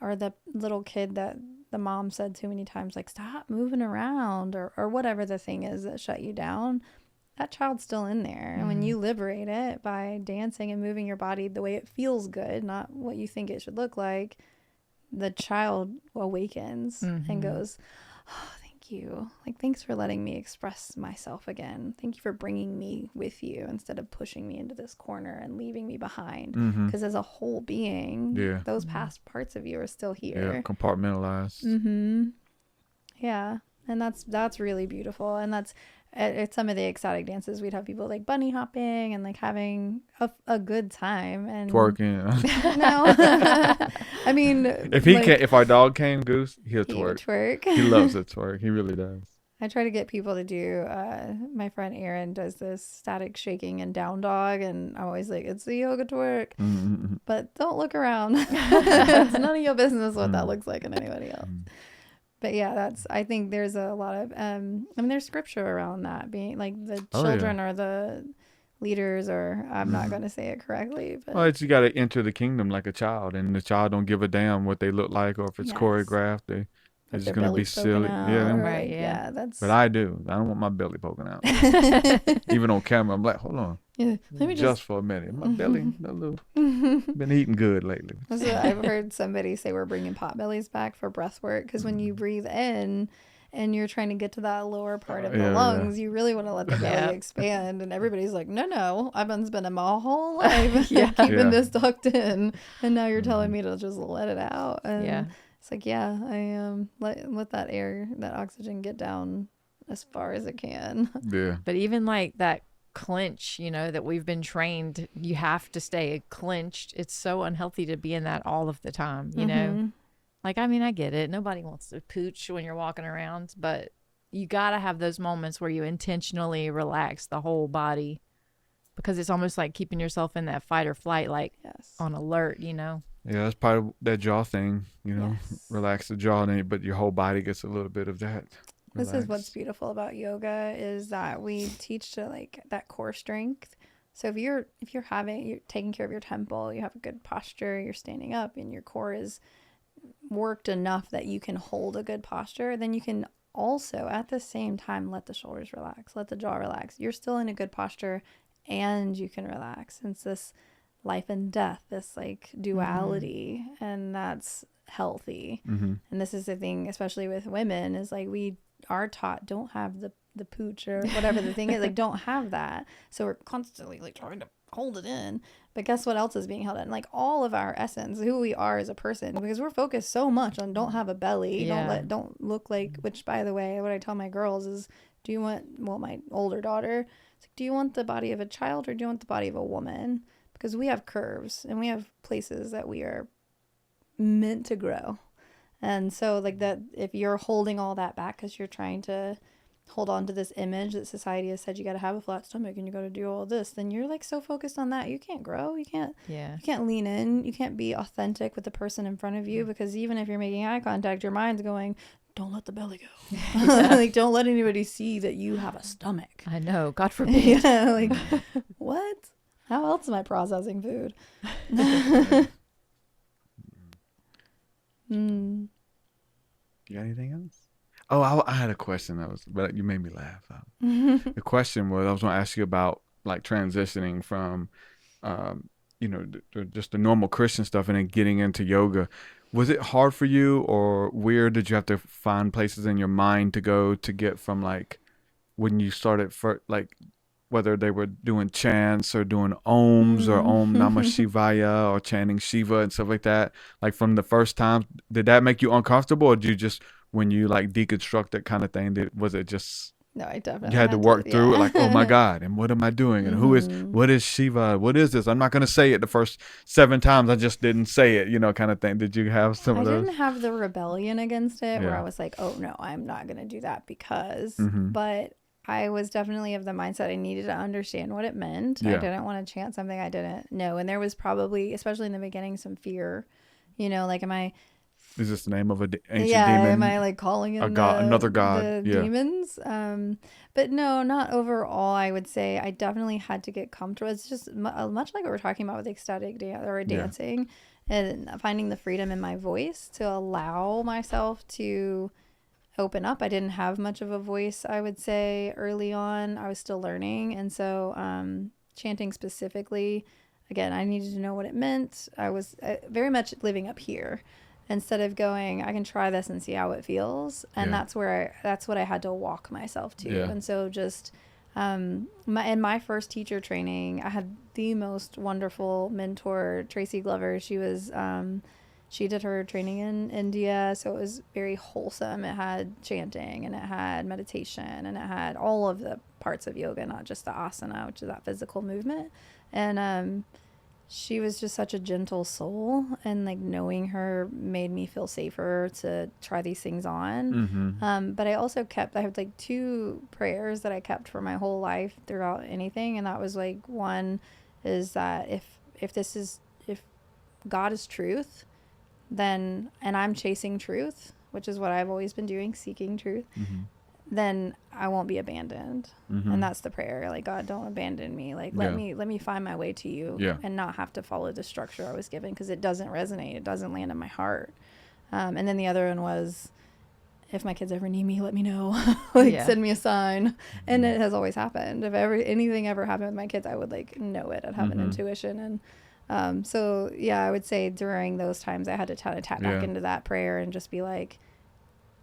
or the little kid that the mom said too many times, like, stop moving around, or whatever the thing is that shut you down, that child's still in there. And when you liberate it by dancing and moving your body the way it feels good, not what you think it should look like, the child awakens and goes, oh, thank you. Like, thanks for letting me express myself again. Thank you for bringing me with you instead of pushing me into this corner and leaving me behind. Because as a whole being, those past parts of you are still here.
Yeah, compartmentalized.
Yeah, and that's really beautiful. And that's at some of the exotic dances, we'd have people like bunny hopping and like having a good time and
twerking.
No, I mean,
if our dog came, Goose, he'll twerk. He loves to twerk. He really does.
I try to get people to do. My friend Arien does this static shaking and down dog, and I'm always like, it's the yoga twerk, but don't look around. It's none of your business what that looks like in anybody else. But yeah, I think there's a lot of, there's scripture around that being like the children are the leaders, or I'm not going to say it correctly. But
you got to enter the kingdom like a child, and the child don't give a damn what they look like or if it's choreographed. It's
Their
just gonna be
belly's poking
silly.
out,
Yeah.
or,
Right,
like,
yeah.
That's.
But I do. I don't want my belly poking out. Even on camera, I'm like, hold on,
Yeah, let me
just for a minute. My belly, a little. Been eating good lately.
So I've heard somebody say we're bringing pot bellies back for breath work, because when you breathe in and you're trying to get to that lower part of the
Yeah,
lungs, you really want to let the belly
Yeah.
expand. And everybody's like, no, I've been spending my whole life
Yeah.
keeping
Yeah.
this tucked in, and now you're telling me to just let it out. And
Yeah.
it's like, yeah, I let that air, that oxygen get down as far as it can.
Yeah.
But even like that clench, you know, that we've been trained, you have to stay clenched. It's so unhealthy to be in that all of the time, you know? Like, I mean, I get it. Nobody wants to pooch when you're walking around, but you got to have those moments where you intentionally relax the whole body, because it's almost like keeping yourself in that fight or flight, like
Yes.
on alert, you know?
Yeah, that's part of that jaw thing, you know.
Yes.
Relax the jaw, but your whole body gets a little bit of that.
This is what's
Relax.
beautiful about yoga, is that we teach to like that core strength. So if you're taking care of your temple, you have a good posture, you're standing up, and your core is worked enough that you can hold a good posture, then you can also at the same time let the shoulders relax, let the jaw relax. You're still in a good posture and you can relax. It's this life and death, this like duality, and that's healthy. And this is the thing, especially with women, is like we are taught don't have the pooch or whatever the thing is, like don't have that. So we're constantly like trying to hold it in, but guess what else is being held in? Like all of our essence, who we are as a person, because we're focused so much on don't have a belly,
Yeah.
don't look like, which by the way, what I tell my girls is, do you want, well, my older daughter, it's like, do you want the body of a child or do you want the body of a woman? Because we have curves and we have places that we are meant to grow. And so like that, if you're holding all that back because you're trying to hold on to this image that society has said you got to have a flat stomach and you got to do all this, then you're like so focused on that you can't grow, you can't lean in, you can't be authentic with the person in front of you, because even if you're making eye contact, your mind's going, don't let the belly go. Like don't let anybody see that you have a stomach.
I know, God forbid.
Yeah, like what, how else am I processing food?
You got anything else? Oh, I had a question but you made me laugh. The question was, I was going to ask you about like transitioning from, just the normal Christian stuff and then getting into yoga. Was it hard for you or weird? Did you have to find places in your mind to go to get from like when you started for like whether they were doing chants or doing ohms or Om Namah Shivaya or chanting Shiva and stuff like that? Like from the first time, did that make you uncomfortable, or did you just, when you like deconstruct that kind of thing, was it just
No, I definitely
you had to work through it, like, oh my God, and what am I doing? And what is Shiva? What is this? I'm not going to say it the first 7 times. I just didn't say it, kind of thing. Did you have some of those?
I didn't have the rebellion against it where
Yeah.
I was like, oh no, I'm not going to do that because, but I was definitely of the mindset I needed to understand what it meant.
Yeah.
I didn't want to chant something I didn't know. And there was probably, especially in the beginning, some fear, like,
Is this the name of an ancient
yeah,
demon?
am I like calling in
another god?
the
Yeah.
demons? But no, not overall. I would say I definitely had to get comfortable. It's just much like what we're talking about with ecstatic dancing, and finding the freedom in my voice to allow myself to open up. I didn't have much of a voice, I would say, early on. I was still learning, and so chanting specifically, again, I needed to know what it meant. I was very much living up here instead of going, I can try this and see how it feels. And that's what I had to walk myself to.
Yeah.
And so just in my first teacher training, I had the most wonderful mentor, Tracy Glover. She was she did her training in India, so it was very wholesome. It had chanting and it had meditation and it had all of the parts of yoga, not just the asana, which is that physical movement. And she was just such a gentle soul, and like knowing her made me feel safer to try these things on. But I also I have like 2 prayers that I kept for my whole life throughout anything, and that was like, one is that if God is truth, then, and I'm chasing truth, which is what I've always been doing, seeking truth, then I won't be abandoned. And that's the prayer. Like, God, don't abandon me. Like, let me find my way to you and not have to follow the structure I was given, because it doesn't resonate. It doesn't land in my heart. And then the other one was, if my kids ever need me, let me know. Like,
Yeah.
send me a sign. And it has always happened. If anything ever happened with my kids, I would like know it. I'd have an intuition. And so, yeah, I would say during those times I had to tap back into that prayer and just be like,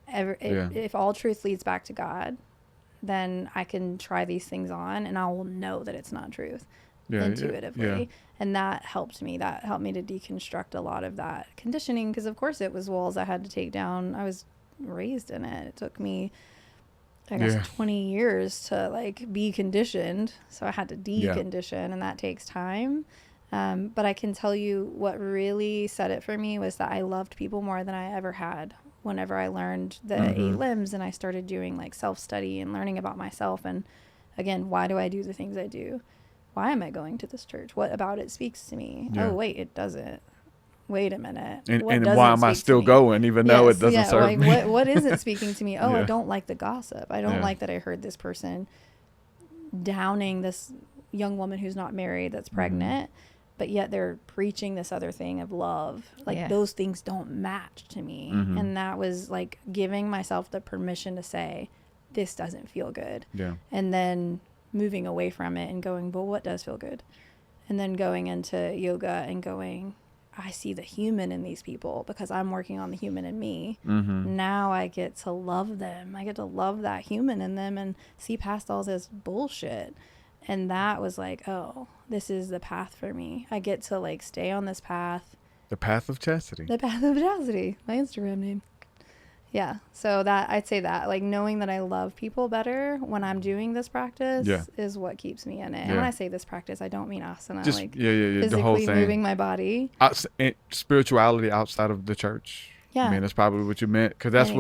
if all truth leads back to God, then I can try these things on and I will know that it's not truth intuitively.
Yeah.
And that helped me. That helped me to deconstruct a lot of that conditioning, because of course it was walls I had to take down. I was raised in it. It took me, I guess, 20 years to like be conditioned. So I had to decondition, and that takes time. But I can tell you what really set it for me was that I loved people more than I ever had. Whenever I learned the 8 limbs and I started doing like self-study and learning about myself. And again, why do I do the things I do? Why am I going to this church? What about it speaks to me? Oh, wait, it doesn't. Wait a minute.
And why am I still going even though it doesn't serve
like,
me?
What is it speaking to me? Oh, I don't like the gossip. I don't like that I heard this person downing this young woman who's not married that's pregnant, but yet they're preaching this other thing of love. Like those things don't match to me. And that was like giving myself the permission to say, this doesn't feel good. Yeah. And then moving away from it and going, well, what does feel good? And then going into yoga and going, I see the human in these people because I'm working on the human in me. Now I get to love them. I get to love that human in them and see past all this bullshit. And that was like, oh, this is the path for me. I get to like stay on this path.
The path of chastity.
The path of chastity. My Instagram name. Yeah. So that I'd say that like knowing that I love people better when I'm doing this practice is what keeps me in it. And when I say this practice, I don't mean asana,
just,
like
the whole
physically
thing.
moving my body.
Spirituality outside of the church. Yeah. I mean, that's probably what you meant. Because that's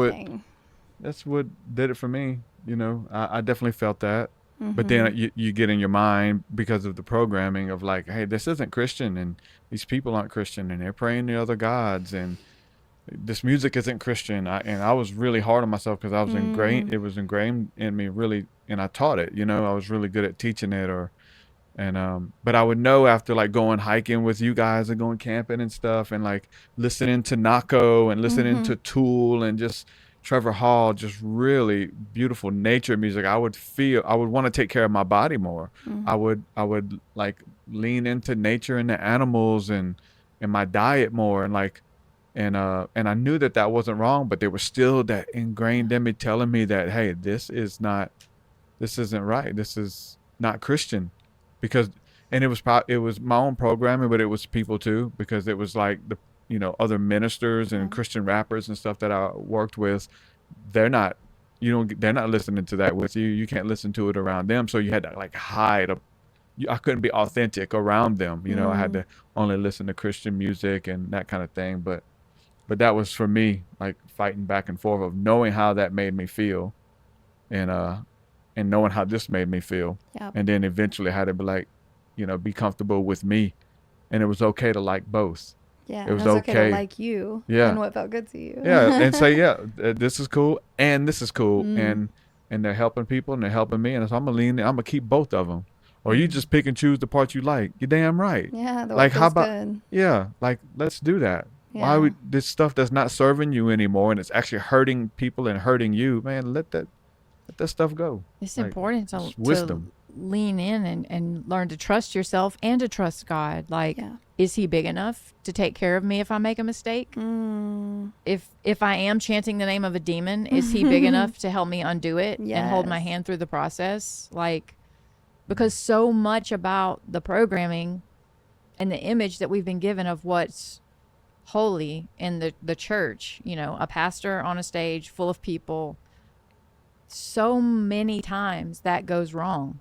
what did it for me. You know, I definitely felt that. But then you get in your mind because of the programming of like, hey, this isn't Christian and these people aren't Christian and they're praying to other gods and this music isn't Christian. I was really hard on myself because I was ingrained. It was ingrained in me really, and I taught it. You know, I was really good at teaching it. But I would know after like going hiking with you guys and going camping and stuff, and like listening to Nako and listening to Tool and just Trevor Hall, just really beautiful nature music. I would want to take care of my body more. I would like lean into nature and the animals and my diet more and like. And I knew that wasn't wrong, but there was still that ingrained in me telling me that, hey, this isn't right. This is not Christian, and it was my own programming, but it was people too, because it was like other ministers and Christian rappers and stuff that I worked with. They're not listening to that with you. You can't listen to it around them. So you had to like hide. I couldn't be authentic around them. I had to only listen to Christian music and that kind of thing. But that was for me, like fighting back and forth of knowing how that made me feel and knowing how this made me feel. Yep. And then eventually had to be like, be comfortable with me. And it was okay to like both.
Yeah, it was okay to like you and what felt good to you.
Yeah, and say, this is cool and this is cool. And they're helping people and they're helping me. And so I'm going to keep both of them. Or you just pick and choose the parts you like. You're damn right.
Yeah,
like how about
good.
Yeah, like let's do that. Yeah. Why this stuff that's not serving you anymore and it's actually hurting people and hurting you, man, let that stuff go.
It's like, important to lean in and learn to trust yourself and to trust God. Like, is he big enough to take care of me if I make a mistake? If I am chanting the name of a demon, is he big enough to help me undo it and hold my hand through the process? Like, because so much about the programming and the image that we've been given of what's holy in the church, a pastor on a stage full of people, so many times that goes wrong.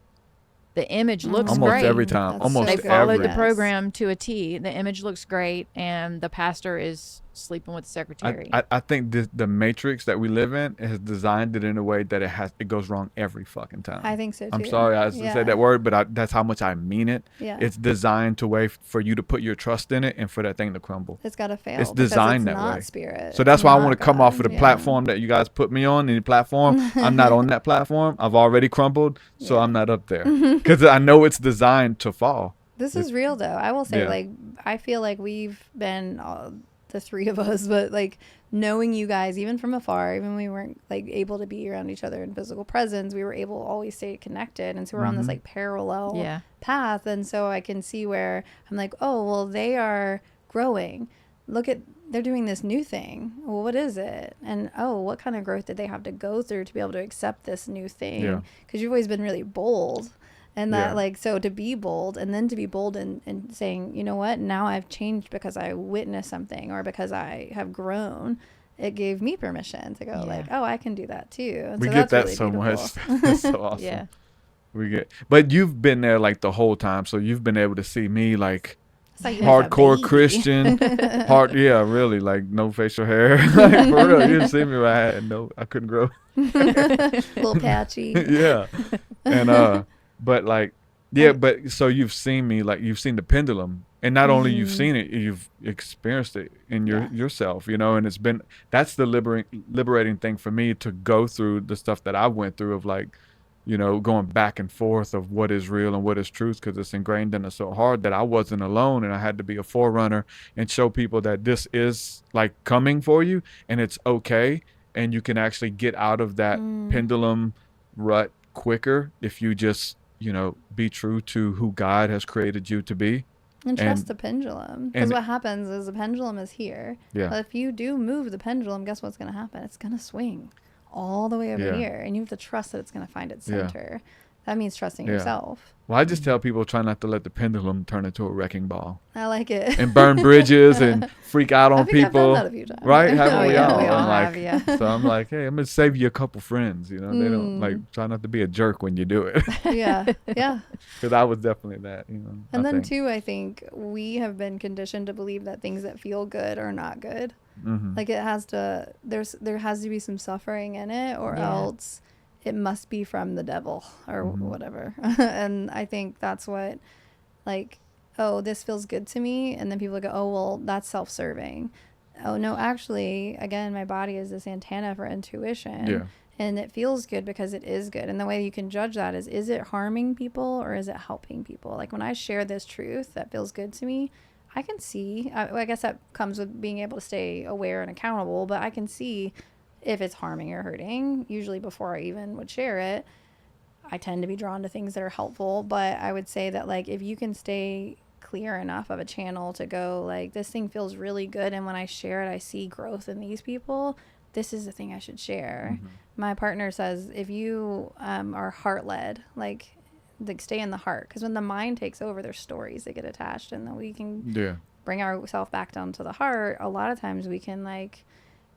The image looks
almost
great.
Every time.
They followed the program to a T. The image looks great, and the pastor is sleeping with the secretary.
I think the matrix that we live in has designed it in a way that it goes wrong every fucking time.
I think so too.
I'm sorry I said that word, but that's how much I mean it. Yeah. It's designed to way for you to put your trust in it and for that thing to crumble.
It's got to fail.
It's designed that way.
Spirit.
So that's why I want to come off of the platform that you guys put me on. Any platform, I'm not on that platform. I've already crumbled, so I'm not up there because I know it's designed to fall.
This is real though. I will say, like, I feel like we've been the three of us, but like knowing you guys, even from afar, even when we weren't like able to be around each other in physical presence, we were able to always stay connected. And so we're on this like parallel path. And so I can see where I'm like, oh, well, they are growing. Look at, they're doing this new thing. Well, what is it? And oh, what kind of growth did they have to go through to be able to accept this new thing? Because you've always been really bold. And that like, so to be bold, and then to be bold and saying, you know what, now I've changed because I witnessed something or because I have grown. It gave me permission to go like, oh, I can do that too. And
we
so
get
that's
that
really
so
beautiful.
much. That's so awesome. We get, but you've been there like the whole time. So you've been able to see me like hardcore Christian, really, like no facial hair. Like for real, you didn't see me when I couldn't grow.
A little patchy.
And but like, but so you've seen me, like you've seen the pendulum, and not only you've seen it, you've experienced it in yourself, you know, and that's the liberating thing for me, to go through the stuff that I went through of like, you know, going back and forth of what is real and what is truth, because it's ingrained in us so hard that I wasn't alone, and I had to be a forerunner and show people that this is like coming for you and it's okay, and you can actually get out of that pendulum rut quicker if you just, you know, be true to who God has created you to be.
And trust the pendulum. Because what happens is the pendulum is here. But if you do move the pendulum, guess what's going to happen? It's going to swing all the way over here. And you have to trust that it's going to find its center. That means trusting yourself.
Well, I just tell people, try not to let the pendulum turn into a wrecking ball.
I like it.
And burn bridges and freak out on people.
I've done that a few times.
Right? Haven't we all?
We all
like,
have,
So I'm like, hey, I'm going to save you a couple friends. You know, they don't like, try not to be a jerk when you do it.
Yeah.
Because I was definitely that, you know.
And then too, I think we have been conditioned to believe that things that feel good are not good. Like it has to, there has to be some suffering in it, or else it must be from the devil or whatever. And I think that's what, like, oh, this feels good to me. And then people go, oh, well, that's self-serving. Oh, no, actually, again, my body is this antenna for intuition.
Yeah.
And it feels good because it is good. And the way you can judge that is it harming people or is it helping people? Like when I share this truth that feels good to me, I can see, I guess that comes with being able to stay aware and accountable, but I can see if it's harming or hurting. Usually before I even would share it, I tend to be drawn to things that are helpful. But I would say that like if you can stay clear enough of a channel to go like, this thing feels really good, and when I share it I see growth in these people, this is the thing I should share. My partner says if you are heart led, like stay in the heart, because when the mind takes over, there's stories that get attached, and then we can bring ourselves back down to the heart. A lot of times we can like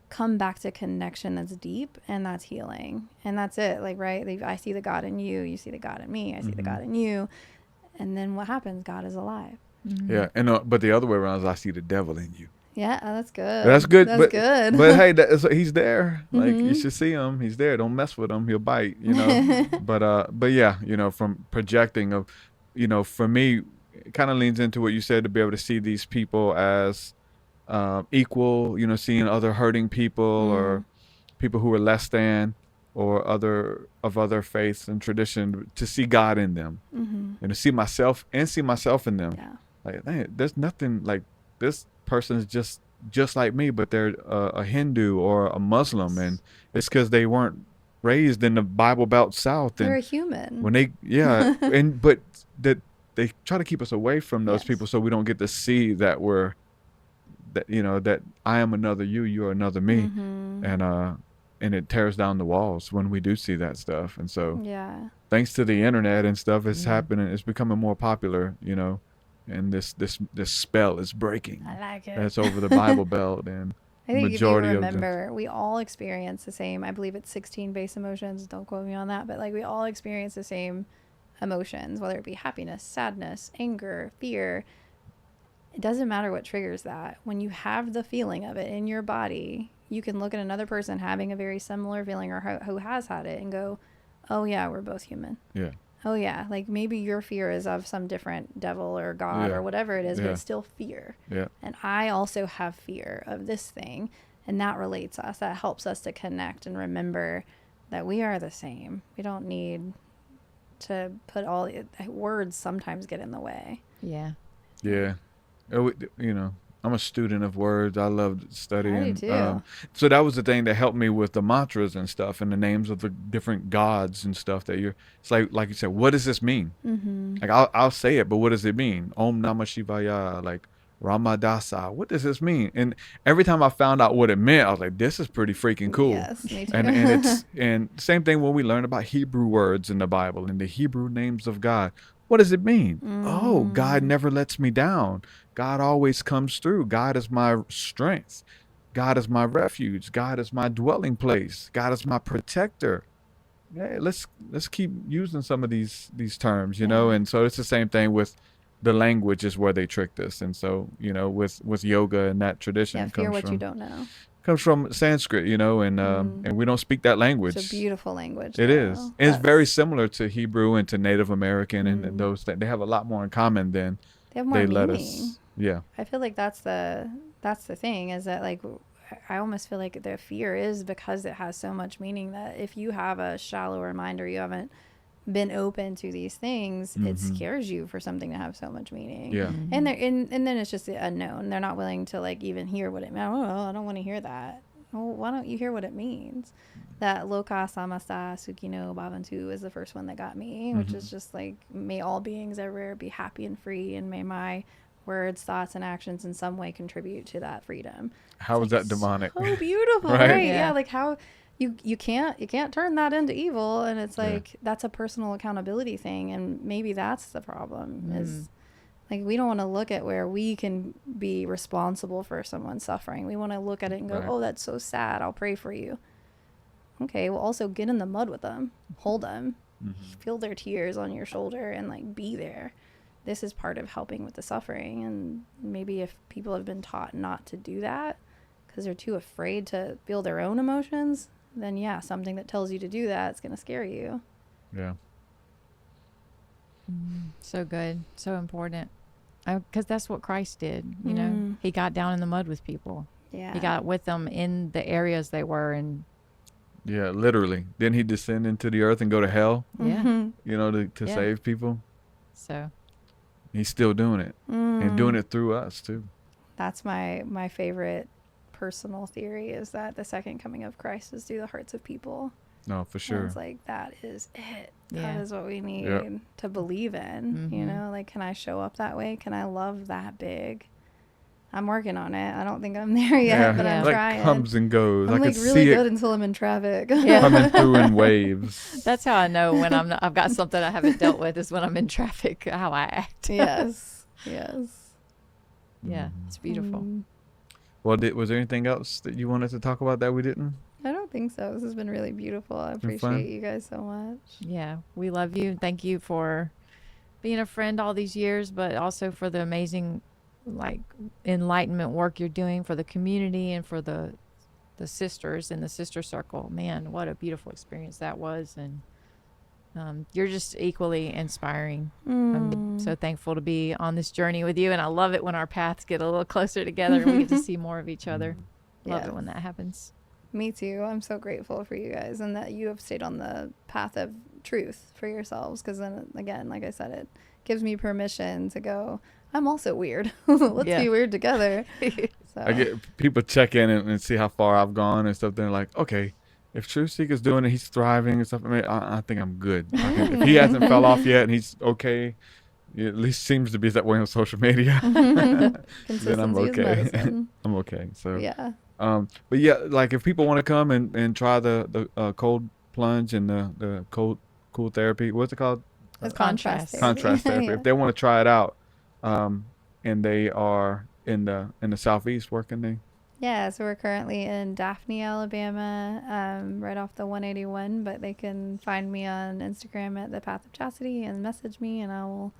come back to connection that's deep, and that's healing, and that's it. Like, right, like, I see the God in you, you see the God in me, I see the God in you, and then what happens? God is alive.
And but the other way around is I see the devil in you.
That's good.
That's good.
That's good.
But hey, he's there. Like you should see him. He's there. Don't mess with him. He'll bite. You know. but yeah, you know, from projecting of, you know, for me, it kind of leans into what you said, to be able to see these people as equal. You know, seeing other hurting people or people who are less than, or other faiths and tradition, to see God in them, and to see myself in them. Like, man, there's nothing like this person is just like me, but they're a Hindu or a Muslim, and it's because they weren't raised in the Bible Belt South.
They're
and
a human.
When they but that they try to keep us away from those people, so we don't get to see that that I am another you, you're another me, and it tears down the walls when we do see that stuff. And so thanks to the internet and stuff, it's happening. It's becoming more popular, you know. And this spell is breaking.
I like it.
That's over the Bible Belt, and
I think
majority
if you remember, we all experience the same. I believe it's 16 base emotions. Don't quote me on that, but like we all experience the same emotions, whether it be happiness, sadness, anger, fear. It doesn't matter what triggers that. When you have the feeling of it in your body, you can look at another person having a very similar feeling or who has had it and go, "Oh yeah, we're both human."
Yeah.
Oh yeah, like maybe your fear is of some different devil or God or whatever it is, but it's still fear. Yeah. And I also have fear of this thing, and that relates us. That helps us to connect and remember that we are the same. We don't need to put words sometimes get in the way.
Yeah.
Yeah. You know, I'm a student of words. I love studying.
I do too.
So that was the thing that helped me with the mantras and stuff and the names of the different gods and stuff that it's like you said, what does this mean? Like I'll say it, but what does it mean? Om Namah Shivaya, like Ramadasa. What does this mean? And every time I found out what it meant, I was like, this is pretty freaking cool.
Yes, me too.
And same thing when we learn about Hebrew words in the Bible and the Hebrew names of God. What does it mean? Oh, God never lets me down. God always comes through. God is my strength. God is my refuge. God is my dwelling place. God is my protector. Hey, let's keep using some of these terms, you know. And so it's the same thing with the language is where they tricked us. And so, you know, with yoga and that tradition
fear what you don't know.
Comes from Sanskrit, you know, and we don't speak that language.
It's a beautiful language.
It is. And it's very similar to Hebrew and to Native American and those things. They have a lot more in common than
they have more meaning.
Let us. Yeah.
I feel like that's the thing is that like I almost feel like the fear is because it has so much meaning that if you have a shallower mind or you haven't been open to these things, it scares you for something to have so much meaning.
Yeah.
And then it's just the unknown. They're not willing to like even hear what it means. Oh, I don't want to hear that. Well, why don't you hear what it means? That Loka Samasta Sukino Bhavantu is the first one that got me, which is just like, may all beings everywhere be happy and free, and may my words, thoughts, and actions in some way contribute to that freedom.
How is that demonic?
So beautiful, right? Yeah, like how you can't turn that into evil, and it's like that's a personal accountability thing, and maybe that's the problem is like we don't want to look at where we can be responsible for someone suffering. We want to look at it and go, oh, that's so sad, I'll pray for you. Okay, well, also get in the mud with them, hold them, feel their tears on your shoulder, and like be there. This is part of helping with the suffering. And maybe if people have been taught not to do that because they're too afraid to feel their own emotions, then yeah, something that tells you to do that is going to scare you.
Yeah.
So good. So important. Because that's what Christ did. You know, he got down in the mud with people.
Yeah.
He got with them in the areas they were in.
Yeah, literally. Didn't he descend into the earth and go to hell?
Yeah.
You know, to save people?
So.
He's still doing it and doing it through us too. That's
my favorite personal theory is that the second coming of Christ is through the hearts of people.
No, for sure.
And it's like, that is it. Yeah. That is what we need to believe in. You know, like, can I show up that way? Can I love that big? I'm working on it. I don't think I'm there yet, but I'm
like
trying.
Comes and goes.
I'm
I
like
can
really
see
good
it
until I'm in traffic.
coming through in waves.
That's how I know when I've got something I haven't dealt with is when I'm in traffic, how I act.
Yes.
Yeah, it's beautiful.
Well, was there anything else that you wanted to talk about that we didn't?
I don't think so. This has been really beautiful. I appreciate you guys so much.
Yeah, we love you. Thank you for being a friend all these years, but also for the amazing like enlightenment work you're doing for the community and for the sisters in the sister circle. Man, what a beautiful experience that was. And you're just equally inspiring. I'm so thankful to be on this journey with you, and I love it when our paths get a little closer together and we get to see more of each other. Love it when that happens.
Me too. I'm so grateful for you guys and that you have stayed on the path of truth for yourselves, because then again, like I said, it gives me permission to go, I'm also weird. Let's be weird together. So.
I get people check in and see how far I've gone and stuff. They're like, okay, if TruthSeekah's doing it, he's thriving and stuff. I mean, I think I'm good. If he hasn't fell off yet and he's okay, it at least seems to be that way on social media. Then I'm okay. I'm okay. So yeah. But yeah, like if people want to come and try the cold plunge and the cool therapy, what's it called?
It's contrast
therapy. If they want to try it out, and they are in the southeast, where can they?
Yeah, so we're currently in Daphne, Alabama, right off the 181, but they can find me on Instagram at The Path of Chastity and message me, and I will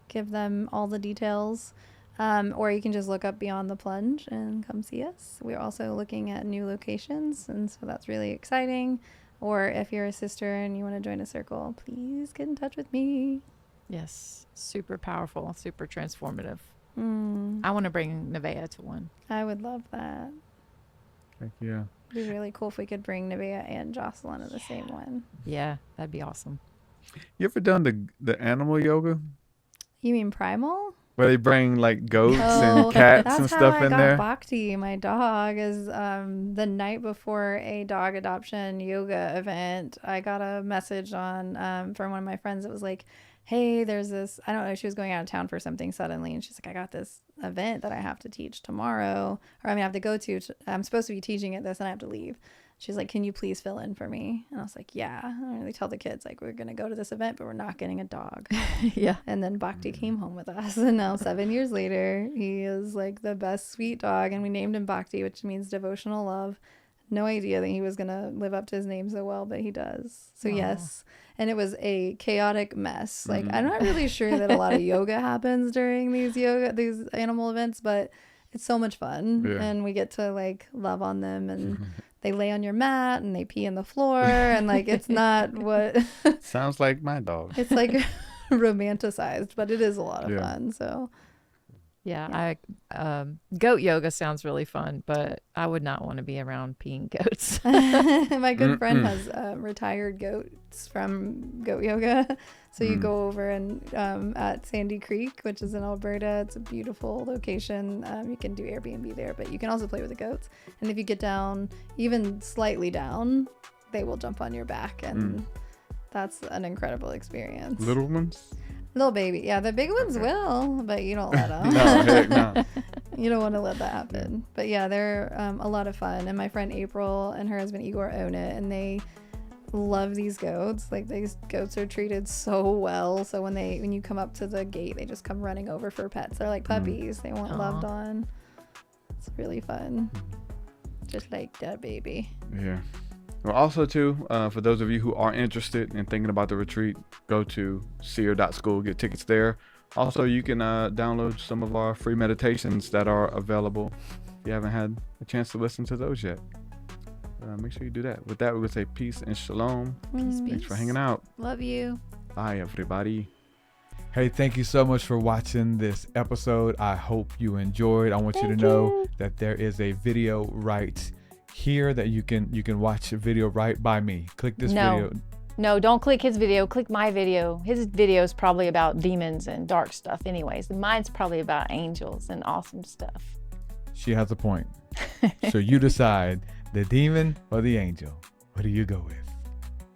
give them all the details. Or you can just look up Beyond the Plunge and come see us. We're also looking at new locations, and so that's really exciting. Or if you're a sister and you want to join a circle, please get in touch with me.
Yes, super powerful, super transformative. I want to bring Nevaeh to one.
I would love that.
Heck yeah.
It'd be really cool if we could bring Nevaeh and Jocelyn to the same one.
Yeah, that'd be awesome.
You ever done the animal yoga?
You mean primal?
Where they bring like goats
Oh,
and cats
that's
and
how
stuff
I
in
got
there.
Bhakti, my dog, is the night before a dog adoption yoga event. I got a message on from one of my friends. It was like, hey, there's this, I don't know, she was going out of town for something suddenly. And she's like, I got this event that I have to teach tomorrow. Or I mean, I have to go to. I'm supposed to be teaching at this and I have to leave. She's like, can you please fill in for me? And I was like, yeah. And they tell the kids, like, we're going to go to this event, but we're not getting a dog.
Yeah.
And then Bhakti came home with us. And now 7 years later, he is like the best sweet dog. And we named him Bhakti, which means devotional love. No idea that he was going to live up to his name so well, but he does. So, yes. And it was a chaotic mess. Like, I'm not really sure that a lot of yoga happens during these animal events, but it's so much fun.
Yeah.
And we get to like love on them, and they lay on your mat and they pee in the floor. And like, it's not what
Sounds like my dog.
it's like romanticized, but it is a lot of fun. So
Yeah. Goat yoga sounds really fun, but I would not want to be around peeing goats.
my good friend has retired goats from goat yoga. So you go over and at Sandy Creek, which is in Alberta. It's a beautiful location. You can do Airbnb there, but you can also play with the goats. And if you get down, even slightly down, they will jump on your back, and that's an incredible experience.
Little ones?
Little baby. Yeah, the big ones will, but you don't let them.
No, heck no.
You don't want to let that happen. But yeah, they're a lot of fun. And my friend April and her husband Igor own it, and they love these goats. Like, these goats are treated so well. So when you come up to the gate, they just come running over for pets. They're like puppies. They want loved on. It's really fun. Just like that baby.
Yeah. Well, also too, for those of you who are interested in thinking about the retreat, go to seer.school, get tickets there. Also, you can download some of our free meditations that are available if you haven't had a chance to listen to those yet. Make sure you do that. With that, we would say peace and shalom.
Peace,
Thanks for hanging out.
Love you.
Bye, everybody. Hey, thank you so much for watching this episode. I hope you enjoyed. I want you to know that there is a video right here that you can watch a video right by me. Click this video.
No, don't click his video. Click my video. His video is probably about demons and dark stuff anyways. Mine's probably about angels and awesome stuff.
She has a point. So you decide, the demon or the angel. What do you go with?